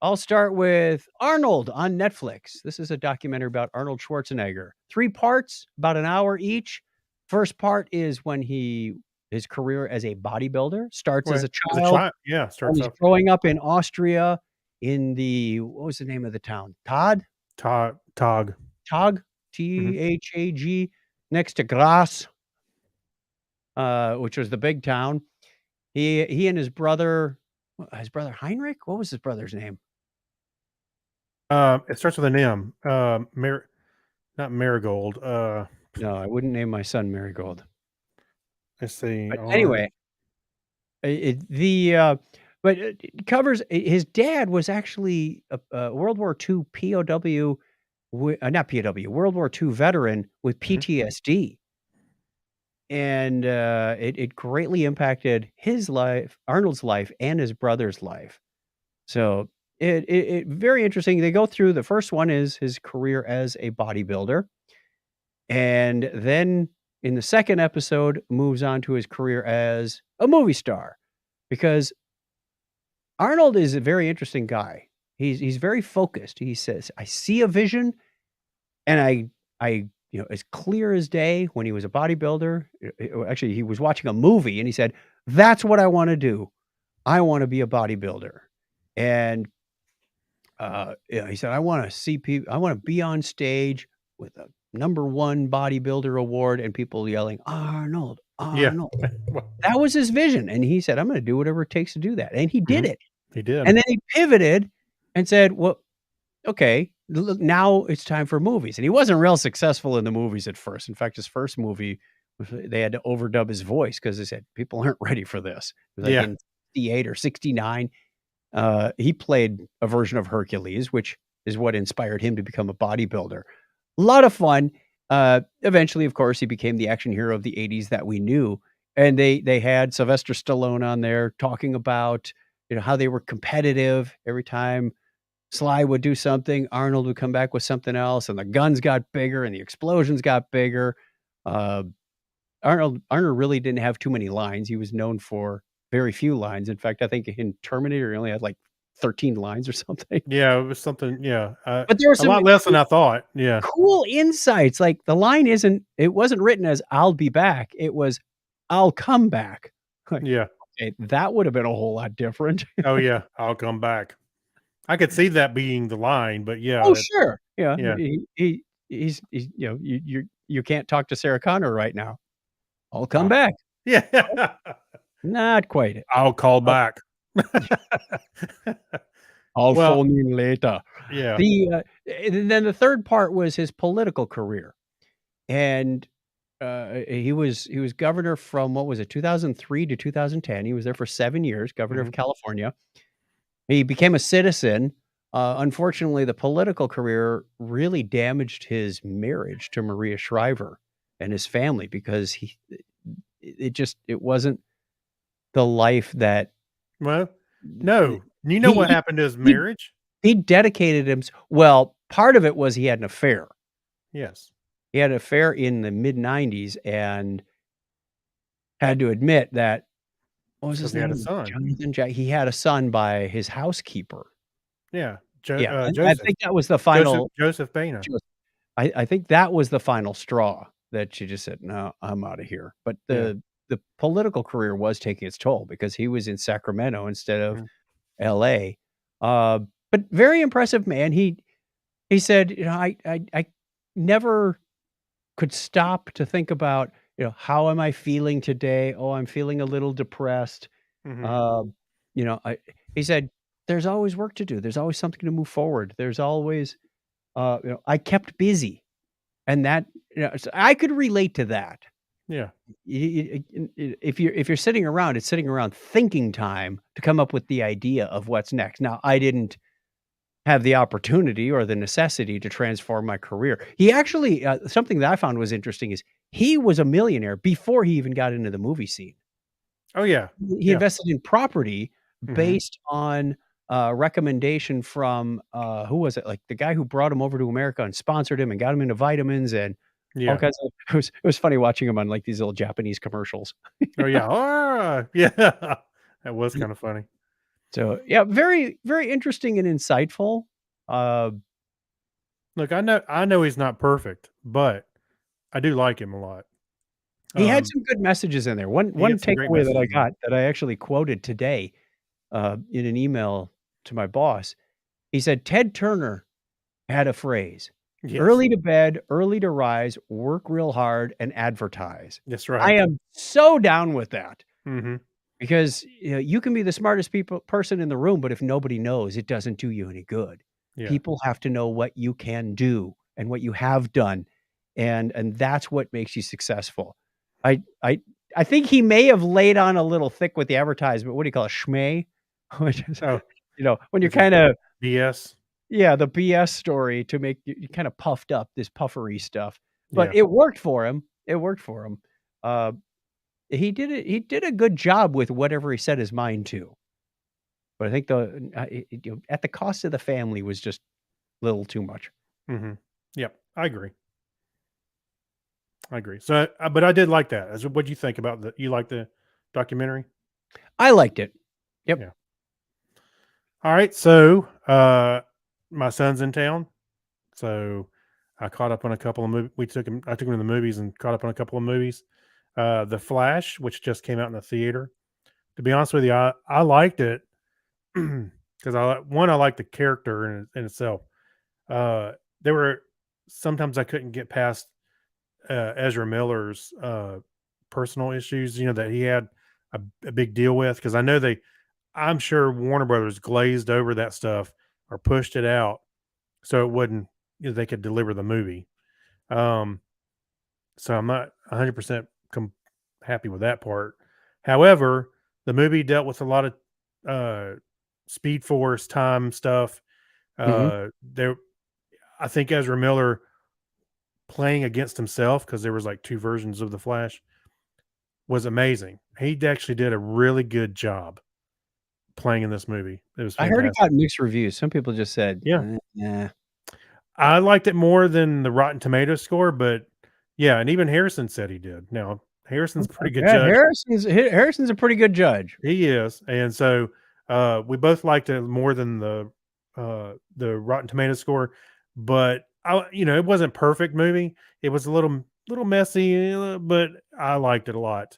I'll start with Arnold on Netflix. This is a documentary about Arnold Schwarzenegger. 3 parts, about an hour each. First part is when his career as a bodybuilder starts as a child. Yeah, When starts he's off growing up in Austria in what was the name of the town? Tog. Tog, Thag, next to Graz, which was the big town. He and his brother Heinrich. What was his brother's name? It starts with an M. Not Marigold. No, I wouldn't name my son Marigold. Let's see. But anyway, but it covers his dad was actually a World War II POW, not POW, World War II veteran with PTSD. And it greatly impacted his life, Arnold's life, and his brother's life. So it very interesting. They go through, the first one is his career as a bodybuilder. And then in the second episode moves on to his career as a movie star, because Arnold is a very interesting guy. He's very focused. He says, I see a vision, and I as clear as day. When he was a bodybuilder, actually he was watching a movie and he said, that's what I want to do. I want to be a bodybuilder. And he said, I want to see people, I want to be on stage with a #1 bodybuilder award and people yelling, Arnold, Arnold. That was his vision. And he said, I'm going to do whatever it takes to do that. And he did it. He did. And then he pivoted and said, well, okay, now it's time for movies. And he wasn't real successful in the movies at first. In fact, his first movie, they had to overdub his voice because they said people aren't ready for this. It was like in 68 or 69. He played a version of Hercules, which is what inspired him to become a bodybuilder. A lot of fun. Eventually, of course, he became the action hero of the 80s that we knew. And they had Sylvester Stallone on there talking about how they were competitive. Every time Sly would do something, Arnold would come back with something else, and the guns got bigger and the explosions got bigger. Arnold really didn't have too many lines. He was known for very few lines. In fact, I think in Terminator, he only had like 13 lines or something. Yeah, it was something. Yeah. But there was a lot less than I thought. Yeah. Cool insights. Like the line it wasn't written as I'll be back. It was I'll come back. Like, yeah. Okay, that would have been a whole lot different. Oh yeah. I'll come back. I could see that being the line, but yeah. Oh, sure. Yeah. Yeah. He's you can't talk to Sarah Connor right now. I'll come back. Yeah. Not quite. I'll call back. I'll phone in later. Yeah. And then the third part was his political career. And he was governor from, what was it, 2003 to 2010. He was there for 7 years, governor of California. He became a citizen. Unfortunately, the political career really damaged his marriage to Maria Shriver and his family, because it wasn't the life that. Well, no. You know what happened to his marriage? He dedicated himself. Well, part of it was he had an affair. Yes. He had an affair in the mid-90s and had to admit that what was Because his he had a name? son. Jonathan Jack he had a son by his housekeeper. Yeah. Yeah, and I Joseph. think that was the final Joseph Baina. I think that was the final straw that she just said, "No, I'm out of here." But Yeah. the political career was taking its toll because he was in Sacramento instead of Mhm. LA. Uh, but very impressive man. He said, you know, I never could stop to think about, you know, how am I feeling today? Oh, I'm feeling a little depressed. Mhm. Um, you know, he said, there's always work to do. There's always something to move forward. There's always, you know, I kept busy. And that, you know, so I could relate to that. Yeah. If you're sitting around, it's sitting around thinking time to come up with the idea of what's next. Now, I didn't have the opportunity or the necessity to transform my career. He actually, something that I found was interesting is he was a millionaire before he even got into the movie scene. Oh, yeah. He Yeah. invested in property Mhm. based on a recommendation from, who was it? Like the guy who brought him over to America and sponsored him and got him into vitamins and all Yeah. kinds of it was funny watching him on like these little Japanese commercials. Oh, yeah. Ah, yeah. That was kind of funny. So, yeah, very, very interesting and insightful. Uh, Look, I know he's not perfect, but I do like him a lot. he had Um, some good messages in there. One he one had some great takeaway that I messages in there. got that I actually quoted today, in an email to my boss, he said, "Ted Turner had a phrase, Yes. early to bed, early to rise, work real hard, and advertise." That's I right. am so down with that Mhm. because, you know, you can be the smartest person in the room, but if nobody knows, it doesn't do you any good. Yeah. People have to know what you can do and what you have done, and that's what makes you successful. I I I think he may have laid on a little thick with the advertisement. What do you call it? Schmay? Which is, Oh, you know, when you're which is kinda BS. yeah, the BS story to make you kinda puffed up, this puffery stuff. But Yeah. it worked for him. It worked for him. Uh, he did a good job with whatever he set his mind to. But I think you know, at the cost of the family was just a little too much. Mhm. Yep. I agree. I agree. So, but I did like that. What'd you think about you like the documentary? I liked it. Yep. Yeah. All right. So, my son's in town. So I caught up on a couple of movies. I took him to the movies and caught up on a couple of movies. The Flash, which just came out in the theater. To be honest with you, I liked it because I like the character in itself. There were sometimes I couldn't get past Ezra Miller's personal issues. You know that he had a big deal with because I know I'm sure Warner Brothers glazed over that stuff or pushed it out so it wouldn't they could deliver the movie. Um, so I'm not 100% happy with that part. However, the movie dealt with a lot of uh, Speed Force time stuff. Mhm. There, I think Ezra Miller playing against himself because there was like two versions of the Flash was amazing. He actually did a really good job playing in this movie. It was I heard it fantastic. got mixed reviews. Some people just said, Yeah, nah." I liked it more than the Rotten Tomatoes score, but yeah, and even Harrison said he did. Now, Harrison's a pretty good Yeah, judge. Harrison's a pretty good judge. He is, and so we both liked it more than the Rotten Tomatoes score, but it wasn't perfect movie. It was a little messy, but I liked it a lot.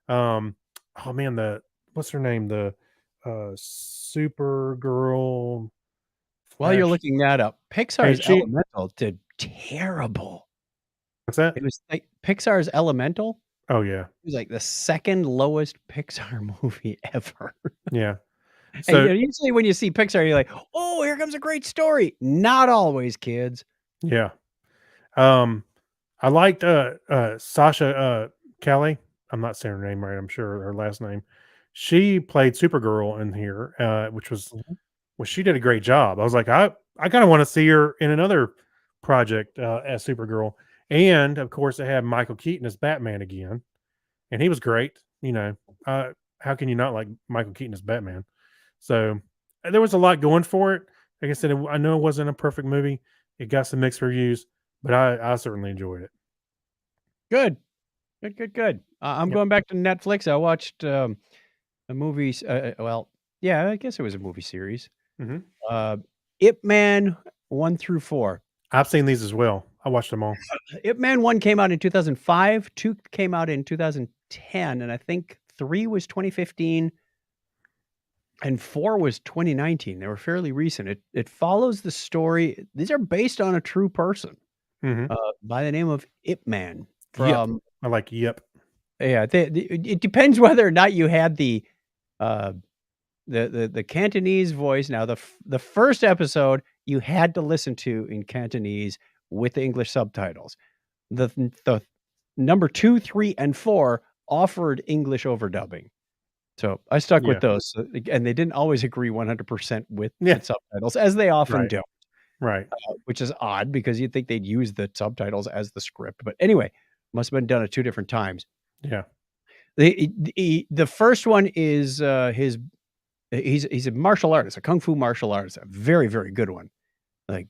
Um, oh man, the what's her name? The Supergirl While you're Flash. looking that up, Hey, Pixar's she Elemental did terrible. what's that? It was like Pixar's Elemental Oh yeah, was like the second lowest Pixar movie ever. yeah. And, you So know, usually when you see Pixar, you're like, "Oh, here comes a great story." Not always, kids. yeah. Um, I liked Sasha Kelly. I'm not saying her name right. I'm sure her last name. She played Supergirl in here, which was Mhm. well, she did a great job. I was like, I kind of want to see her in another project as Supergirl. And of course, they had Michael Keaton as Batman again, and he was great. How can you not like Michael Keaton as Batman? So there was a lot going for it. Like I said, I know it wasn't a perfect movie. It got some mixed reviews, but I certainly enjoyed it. Good. Good, good, good. I'm Yep. going back to Netflix. I watched, a movie well, yeah, I guess it was a movie series. Mhm. Uh, Ip Man 1 through 4. I've seen these as well. I watched them all. Ip Man 1 came out in 2005, 2 came out in 2010, and I think 3 was 2015, and 4 was 2019. They were fairly recent. It follows the story. These are based on a true person, Mhm. by the name of Ip Man Yep. from I like yep. yeah, it depends whether or not you had uh, the Cantonese voice. Now, the first episode you had to listen to in Cantonese with the English subtitles. The number 2, 3, and 4 offered English overdubbing. So I stuck with Yeah. those, and they didn't always agree 100% with Yeah. the subtitles, as they often Right. do, Right. which is odd because you'd think they'd use the subtitles as the script. But anyway, must have been done at 2 different times. Yeah. The first one is, he's a martial artist, a kung fu martial artist, a very, very good one. Like,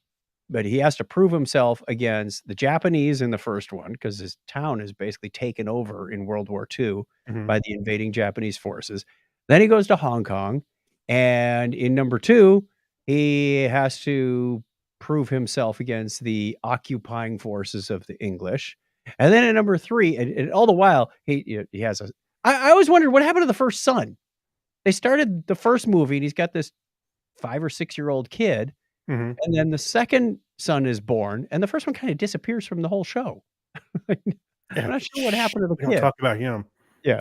but he has to prove himself against the Japanese in the first one because his town is basically taken over in World War II Mhm. by the invading Japanese forces. Then he goes to Hong Kong, and in number 2, he has to prove himself against the occupying forces of the English. And then in number 3, and all the while, he has a I always wondered what happened to the first son. They started the first movie, and he's got this 5 or 6-year-old kid, Mhm. and then the second son is born, and the first one kinda disappears from the whole show. I'm Yeah. not sure what Shh, happened to the we don't kid. talk about him. Yeah,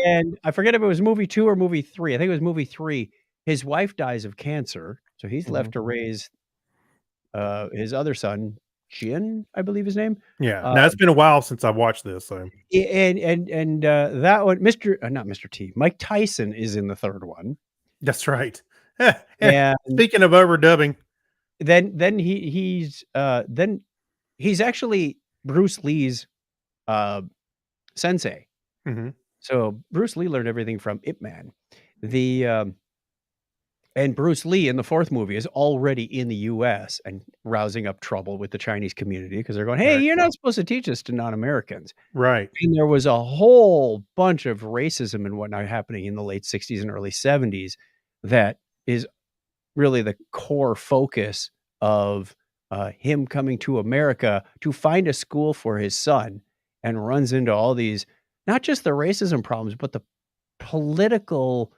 and I forget if it was movie 2 or movie 3. I think it was movie 3. His wife dies of cancer, so he's left Mhm. to raise, his other son, Jin, I believe his name. Yeah. Uh, Now it's been a while since I've watched this, so that one, not Mr. T, Mike Tyson is in the 3rd one, that's right. and Speaking of overdubbing, then he's actually Bruce Lee's, uh, sensei. Mhm. So Bruce Lee learned everything from Ip Man. The, and Bruce Lee in the 4th movie is already in the US and rousing up trouble with the Chinese community because 'cause they're going, "Hey, Right. you're not supposed to teach this to non-Americans." Right. And there was a whole bunch of racism and whatnot happening in the late '60s and early '70s that is really the core focus of, him coming to America to find a school for his son, and runs into all these not just the racism problems, but the political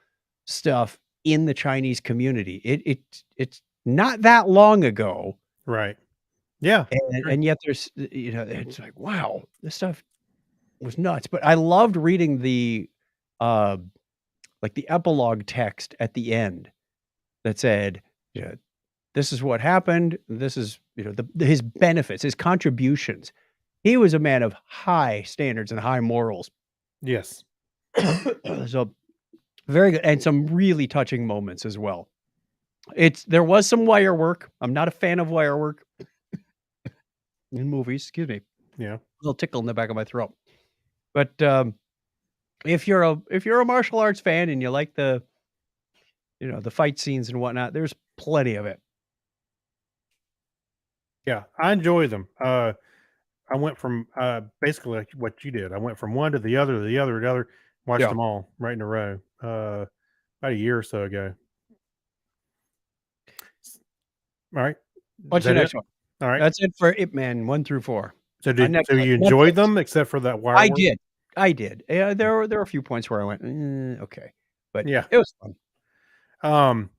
stuff in the Chinese community. It's not that long ago, Right. Yeah. Agree. and yet there's, it's like, wow, this stuff was nuts. But I loved reading uh, like, the epilogue text at the end that said, yeah, "This is what happened. This is, his benefits, his contributions." He was a man of high standards and high morals. Yes. So, very good, and some really touching moments as well. There was some wire work. I'm not a fan of wire work in movies, excuse me. Yeah. A little tickle in the back of my throat. But, if you're a martial arts fan and you like the fight scenes and whatnot, there's plenty of it. Yeah. I enjoy them. I went from basically like what you did. I went from one to the other, to the other, to the other. Watched Yeah. them all right in a row. About a year or so ago. All right. What's Is the that it? next one? All right. That's it for Ip Man 1 through 4 So on did so you Netflix. enjoyed them except for that wire I work? did. I did. Yeah, there were a few points where I went, okay," but Yeah. it was fun.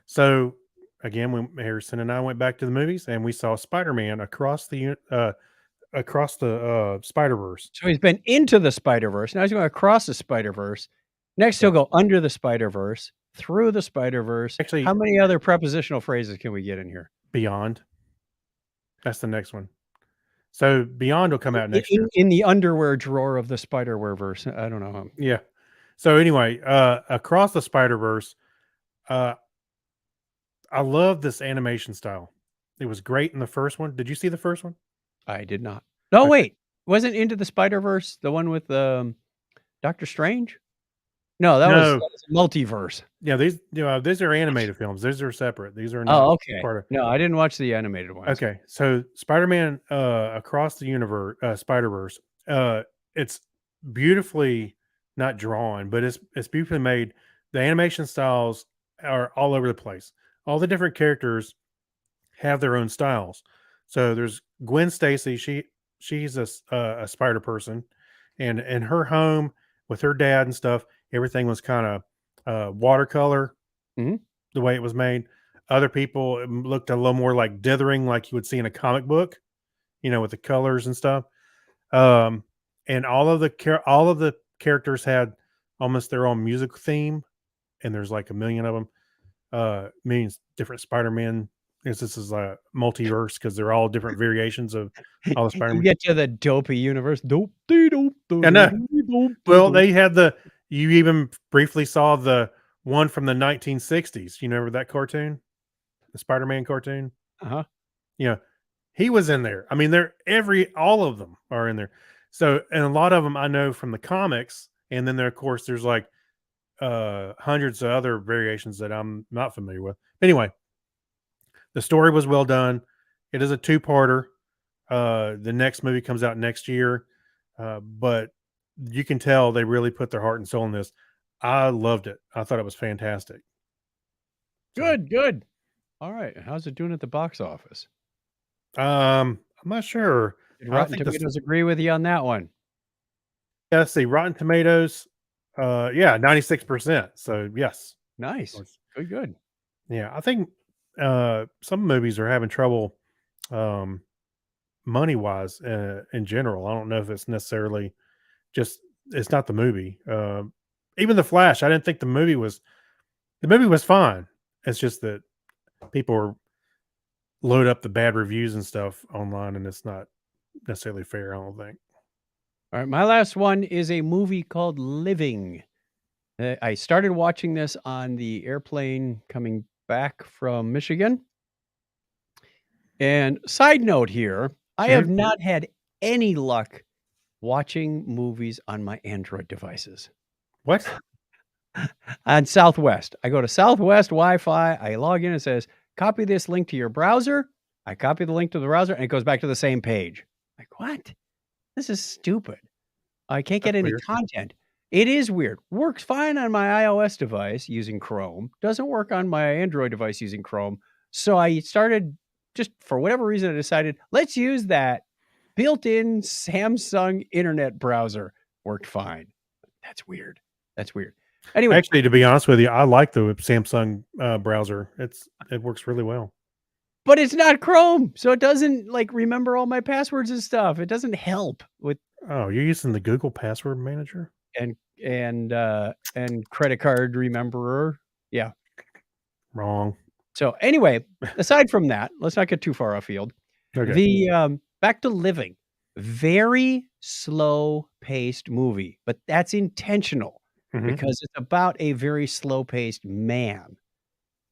So again, when Harrison and I went back to the movies and we saw Spider-Man across the Spider-Verse. So he's been into the Spider-Verse, now he's going across the Spider-Verse. Next, Yeah. he'll go under the Spider-Verse, through the Spider-Verse. Actually, How many other prepositional phrases can we get in here? Beyond. That's the next one. So Beyond will come out next year. In the underwear drawer of the Spider-Verse. I don't know. Yeah. So anyway, across the Spider-Verse, uh, I love this animation style. It was great in the first one. Did you see the first one? I did not. No, Okay. wait. Wasn't Into the Spider-Verse the one with, Doctor Strange? No, that No. was multiverse. Yeah, these are animated films. These are separate. These are Oh, not okay. part of. No, I didn't watch the animated ones. Okay, so Spider-Man Across the Universe, Spider-Verse, it's beautifully not drawn, but it's beautifully made. The animation styles are all over the place. All the different characters have their own styles. So there's Gwen Stacy. She's a spider person, and in her home with her dad and stuff, everything was kind of watercolor, Mhm. the way it was made. Other people looked a little more like dithering, like you would see in a comic book, with the colors and stuff. Um, and all of the characters had almost their own music theme, and there's like a million of them. Millions different Spider-Man. This is a multiverse because they're all different variations of all the You Spider-Man. get to the dopey universe. Dope, dee, dope, I know. doo, doo, dope, Well, dope. they had you even briefly saw the one from the 1960s. You remember that cartoon? The Spider-Man cartoon? Uh-huh. He was in there. I mean, all of them are in there. So, and a lot of them I know from the comics. And then of course, there's like hundreds of other variations that I'm not familiar with. Anyway, the story was well done. It is a two-parter. The next movie comes out next year. But you can tell they really put their heart and soul in this. I loved it. I thought it was fantastic. So, Good. All right. How's it doing at the box office? I'm not sure. Did I Rotten think Tomatoes agree with you on that one? let's see, Rotten Tomatoes. Yeah, 96%. So yes. Nice. Good. Yeah, I think some movies are having trouble money wise in general. I don't know if it's necessarily just it's not the movie. Even The Flash, I didn't think the movie was fine. It's just that people load up the bad reviews and stuff online, and it's not necessarily fair. I don't think. All right. My last one is a movie called Living. I started watching this on the airplane coming back from Michigan. And side note here, I have not had any luck watching movies on my Android devices. What? On Southwest. I go to Southwest Wi-Fi. I log in. It says, copy this link to your browser. I copy the link to the browser, and it goes back to the same page. Like, what? This is stupid. I can't get That's any weird. content. It is weird. Works fine on my iOS device using Chrome. Doesn't work on my Android device using Chrome. So I started, just for whatever reason, I decided, let's use that built-in Samsung internet browser. Worked fine. That's weird. Anyway, Actually, to be honest with you, I like the Samsung browser. It works really well. but it's not Chrome, so it doesn't remember all my passwords and stuff. It doesn't help with Oh, you're using the Google Password Manager? and credit card rememberer. Yeah. Wrong. So anyway, aside from that, let's not get too far afield. Okay. The Back to Living, very slow paced movie, but that's intentional Mhm. because it's about a very slow paced man.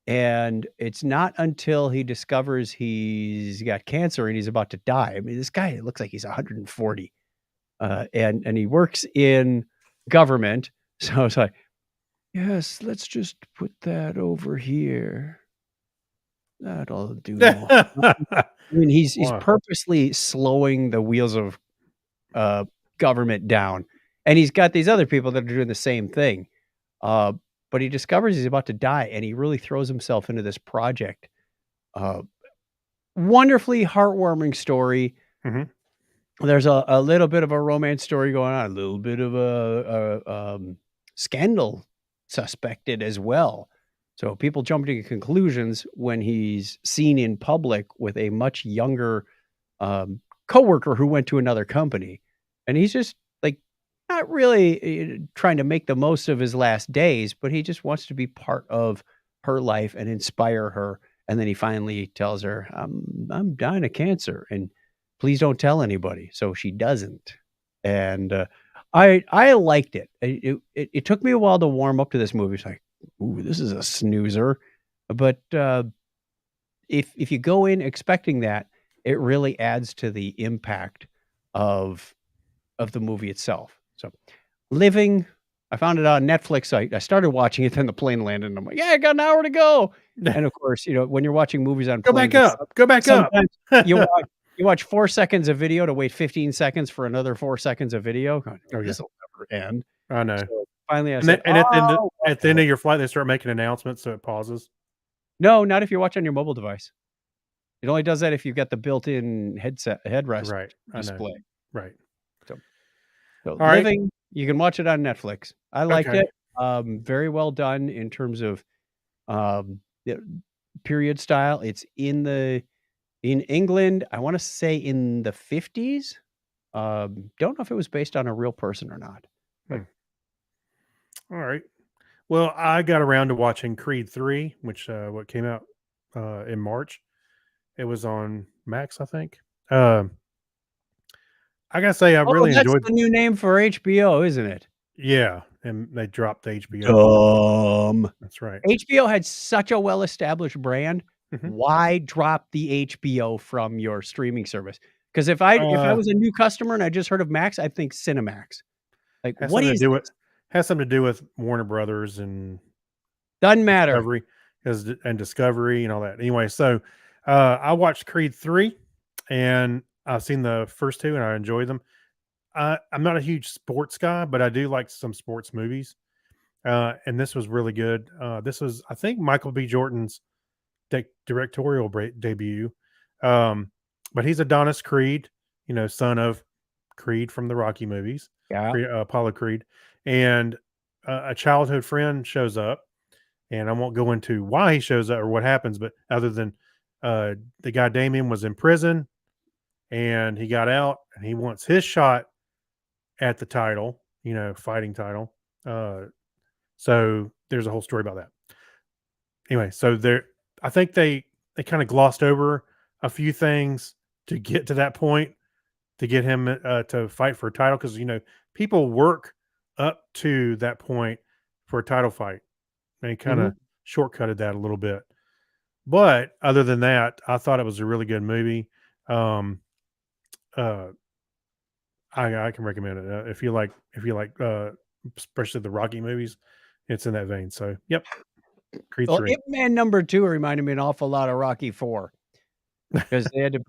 And it's not until he discovers he's got cancer and he's about to die. I mean, this guy looks like he's 140. And he works in government. So it's like, yes, let's just put that over here. That'll do. I mean, he's Wow. purposely slowing the wheels of government down, and he's got these other people that are doing the same thing. But he discovers he's about to die, and he really throws himself into this project. Wonderfully heartwarming story. Mhm. There's a little bit of a romance story going on, a little bit of a scandal suspected as well. So people jump to conclusions when he's seen in public with a much younger coworker who went to another company, and he's just not really trying to make the most of his last days, but he just wants to be part of her life and inspire her. And then he finally tells her, "I'm dying of cancer, and please don't tell anybody." So she doesn't, and I liked it. It took me a while to warm up to this movie. It's like, ooh, this is a snoozer. But if you go in expecting that, it really adds to the impact of the movie itself. So, Living, I found it on Netflix. I started watching it, then the plane landed, and I'm like, yeah, I got an hour to go. And of course, when you're watching movies on Go planes, back up. Go back up. sometimes you watch 4 seconds of video to wait 15 seconds for another 4 seconds of video. Going, Oh, yeah. this will never end. I know. So finally, I And, said, then, and "Oh, at the end of your flight, they start making announcements, so it pauses. no, not if you watch on your mobile device. It only does that if you've got the built-in headrest Right. I know. display. Right. So right. Living, you can watch it on Netflix. I liked Okay. it. Very well done in terms of period style. It's in England. I want to say in the 50s. Don't know if it was based on a real person or not. All right. Well, I got around to watching Creed 3, which what came out in March. It was on Max, I think. I gotta say, I really that's enjoyed. the new name for HBO, isn't it? Yeah, and they dropped the HBO. That's right. HBO had such a well-established brand. Mhm. Why drop the HBO from your streaming service? Because if I was a new customer and I just heard of Max, I'd think Cinemax. Like, Has what something to is do this? with has something to do with Warner Brothers and Doesn't matter. Discovery, and Discovery and all that. Anyway, so I watched Creed 3, and I've seen the first two, and I enjoyed them. I'm not a huge sports guy, but I do like some sports movies. And this was really good. This was, I think, Michael B. Jordan's directorial debut. But he's Adonis Creed, son of Creed from the Rocky movies, Yeah. Apollo Creed. And a childhood friend shows up, and I won't go into why he shows up or what happens, but other than the guy Damien was in prison and he got out and he wants his shot at the title, fighting title. So there's a whole story about that. Anyway, so I think they kind of glossed over a few things to get to that point, to get him to fight for a title, because people work up to that point for a title fight. They kind of shortcutted that a little bit. But other than that, I thought it was a really good movie. I can recommend it if you like especially the Rocky movies. It's in that vein. So, yep. Creed 3. Ip Man #2 reminded me an awful lot of Rocky 4 because they had to,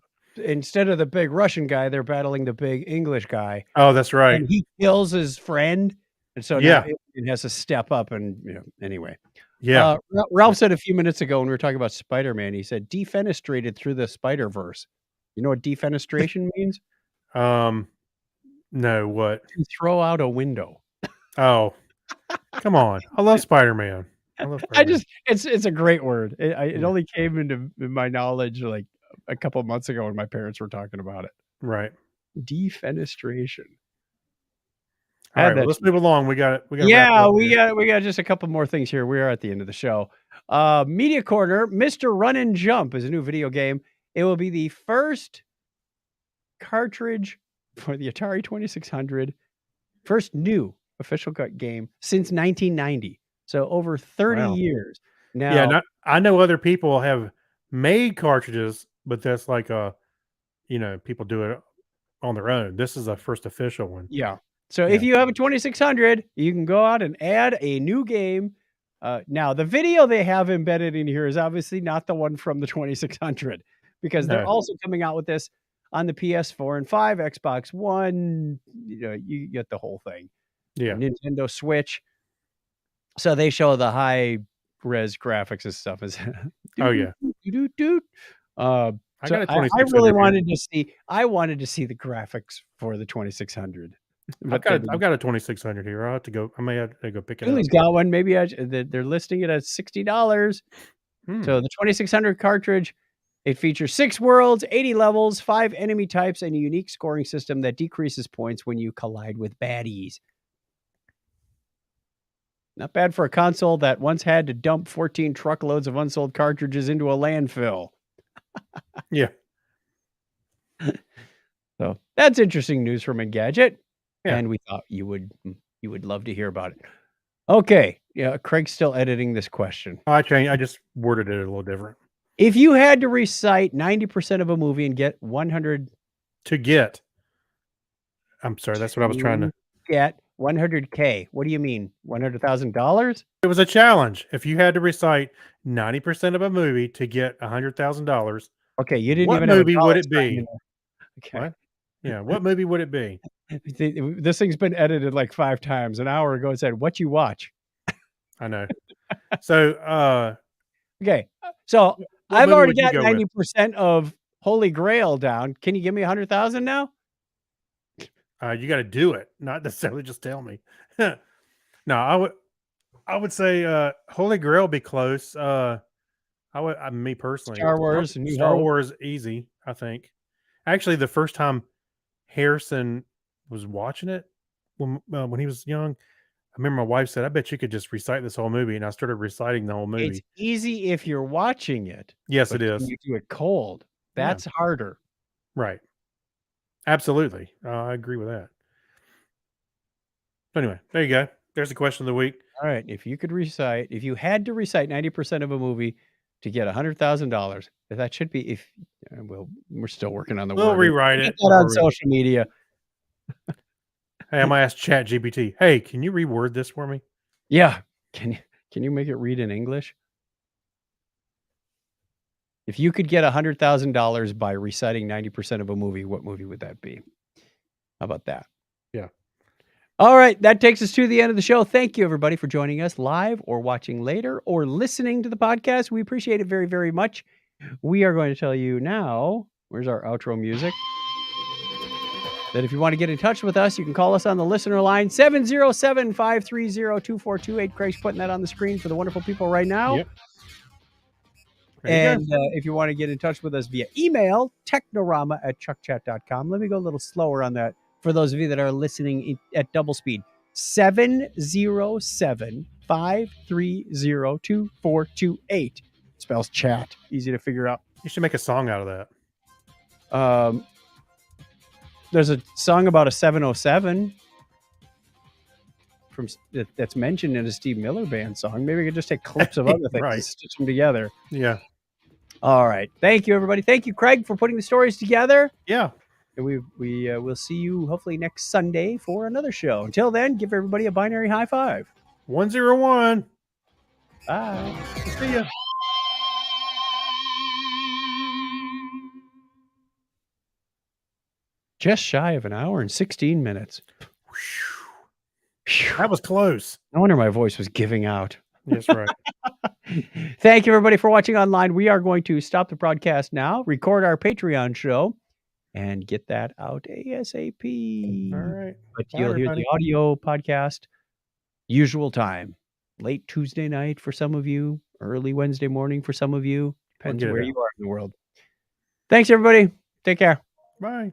instead of the big Russian guy, they're battling the big English guy. Oh, that's right. And he kills his friend, and so now it has to step up. And anyway, yeah. Ralph said a few minutes ago when we were talking about Spider-Man, he said defenestrated through the Spider-Verse. You know what defenestration means? No, what? To throw out a window. Oh, come on! I love Spider-Man. It's a great word. It only came into my knowledge like a couple of months ago when my parents were talking about it. Right. Defenestration. All right, well, let's move along. We got just a couple more things here. We are at the end of the show. Media Corner, Mr. Run and Jump is a new video game. It will be the first cartridge for the Atari 2600, first new official game since 1990. So over 30 years. Now, yeah, I know other people have made cartridges, but that's like people do it on their own. This is a first official one. Yeah. So if you have a 2600, you can go out and add a new game. Now, the video they have embedded in here is obviously not the one from the 2600 because they're also coming out with this on the PS4 and 5, Xbox One. You get the whole thing. Yeah. Nintendo Switch. So they show the high res graphics and stuff. Oh yeah. I really wanted to see. I wanted to see the graphics for the 2600. I've got a 2600 here. I'll have to go. I may have to go pick it up. Julie's got one. Maybe they're listing it at $60. So the 2600 cartridge, it features 6 worlds, 80 levels, 5 enemy types, and a unique scoring system that decreases points when you collide with baddies. Not bad for a console that once had to dump 14 truckloads of unsold cartridges into a landfill. Yeah. So that's interesting news from Engadget. Yeah. And we thought you would love to hear about it. Okay. Yeah, Craig's still editing this question. I changed. I just worded it a little different. If you had to recite 90% of a movie and get 100 to get, I'm sorry, that's what I was trying to get 100K. What do you mean? $100,000? It was a challenge. If you had to recite 90% of a movie to get $100,000, Okay, you didn't what even have a movie dollar would it sign in be? there. Okay. What? Yeah, what movie would it be? This thing's been edited like 5 times. An hour ago it said, "What you watch?" I know. So, Okay. So what I've movie already would you got go with? 90% of Holy Grail down. Can you give me 100,000 now? You got to do it, not necessarily just tell me. No, I would say Holy Grail be close. Me personally, Star Wars, New Star Hope. Wars easy. I think. Actually, the first time Harrison was watching it when he was young, I remember my wife said, "I bet you could just recite this whole movie," and I started reciting the whole movie. It's easy if you're watching it. Yes, But it can is. you do it cold? Yeah. That's harder. Right. Absolutely. I agree with that. Anyway, there you go. There's the question of the week. All right. If you had to recite 90% of a movie to get $100,000, that should be we're still working on the We'll wording. rewrite Get it. that on before we- social media. Hey, I'm gonna ask Chat GPT. Hey, can you reword this for me? Yeah. Can you make it read in English? If you could get $100,000 by reciting 90% of a movie, what movie would that be? How about that? Yeah. All right. That takes us to the end of the show. Thank you, everybody, for joining us live or watching later or listening to the podcast. We appreciate it very, very much. We are going to tell you now, where's our outro music? That if you want to get in touch with us, you can call us on the listener line, 707-530-2428. Craig's putting that on the screen for the wonderful people right now. Yep. There you go. And if you want to get in touch with us via email, technorama@chuckchat.com. Let me go a little slower on that for those of you that are listening at double speed. 707-530-2428. Spells chat. Easy to figure out. You should make a song out of that. There's a song about a 707 that's mentioned in a Steve Miller Band song. Maybe we could just take clips of other things Right. and stitch them together. Yeah. All right. Thank you, everybody. Thank you, Craig, for putting the stories together. Yeah. And we will see you hopefully next Sunday for another show. Until then, give everybody a binary high five. 101. Bye. See ya. Just shy of an hour and 16 minutes. Phew. That was close. No wonder my voice was giving out. Yes, right. Thank you, everybody, for watching online. We are going to stop the broadcast now, record our Patreon show, and get that out ASAP. All right. But Bye, you'll hear everybody. the audio podcast, usual time, late Tuesday night for some of you, early Wednesday morning for some of you. Depends get it where out. you are in the world. Thanks, everybody. Take care. Bye.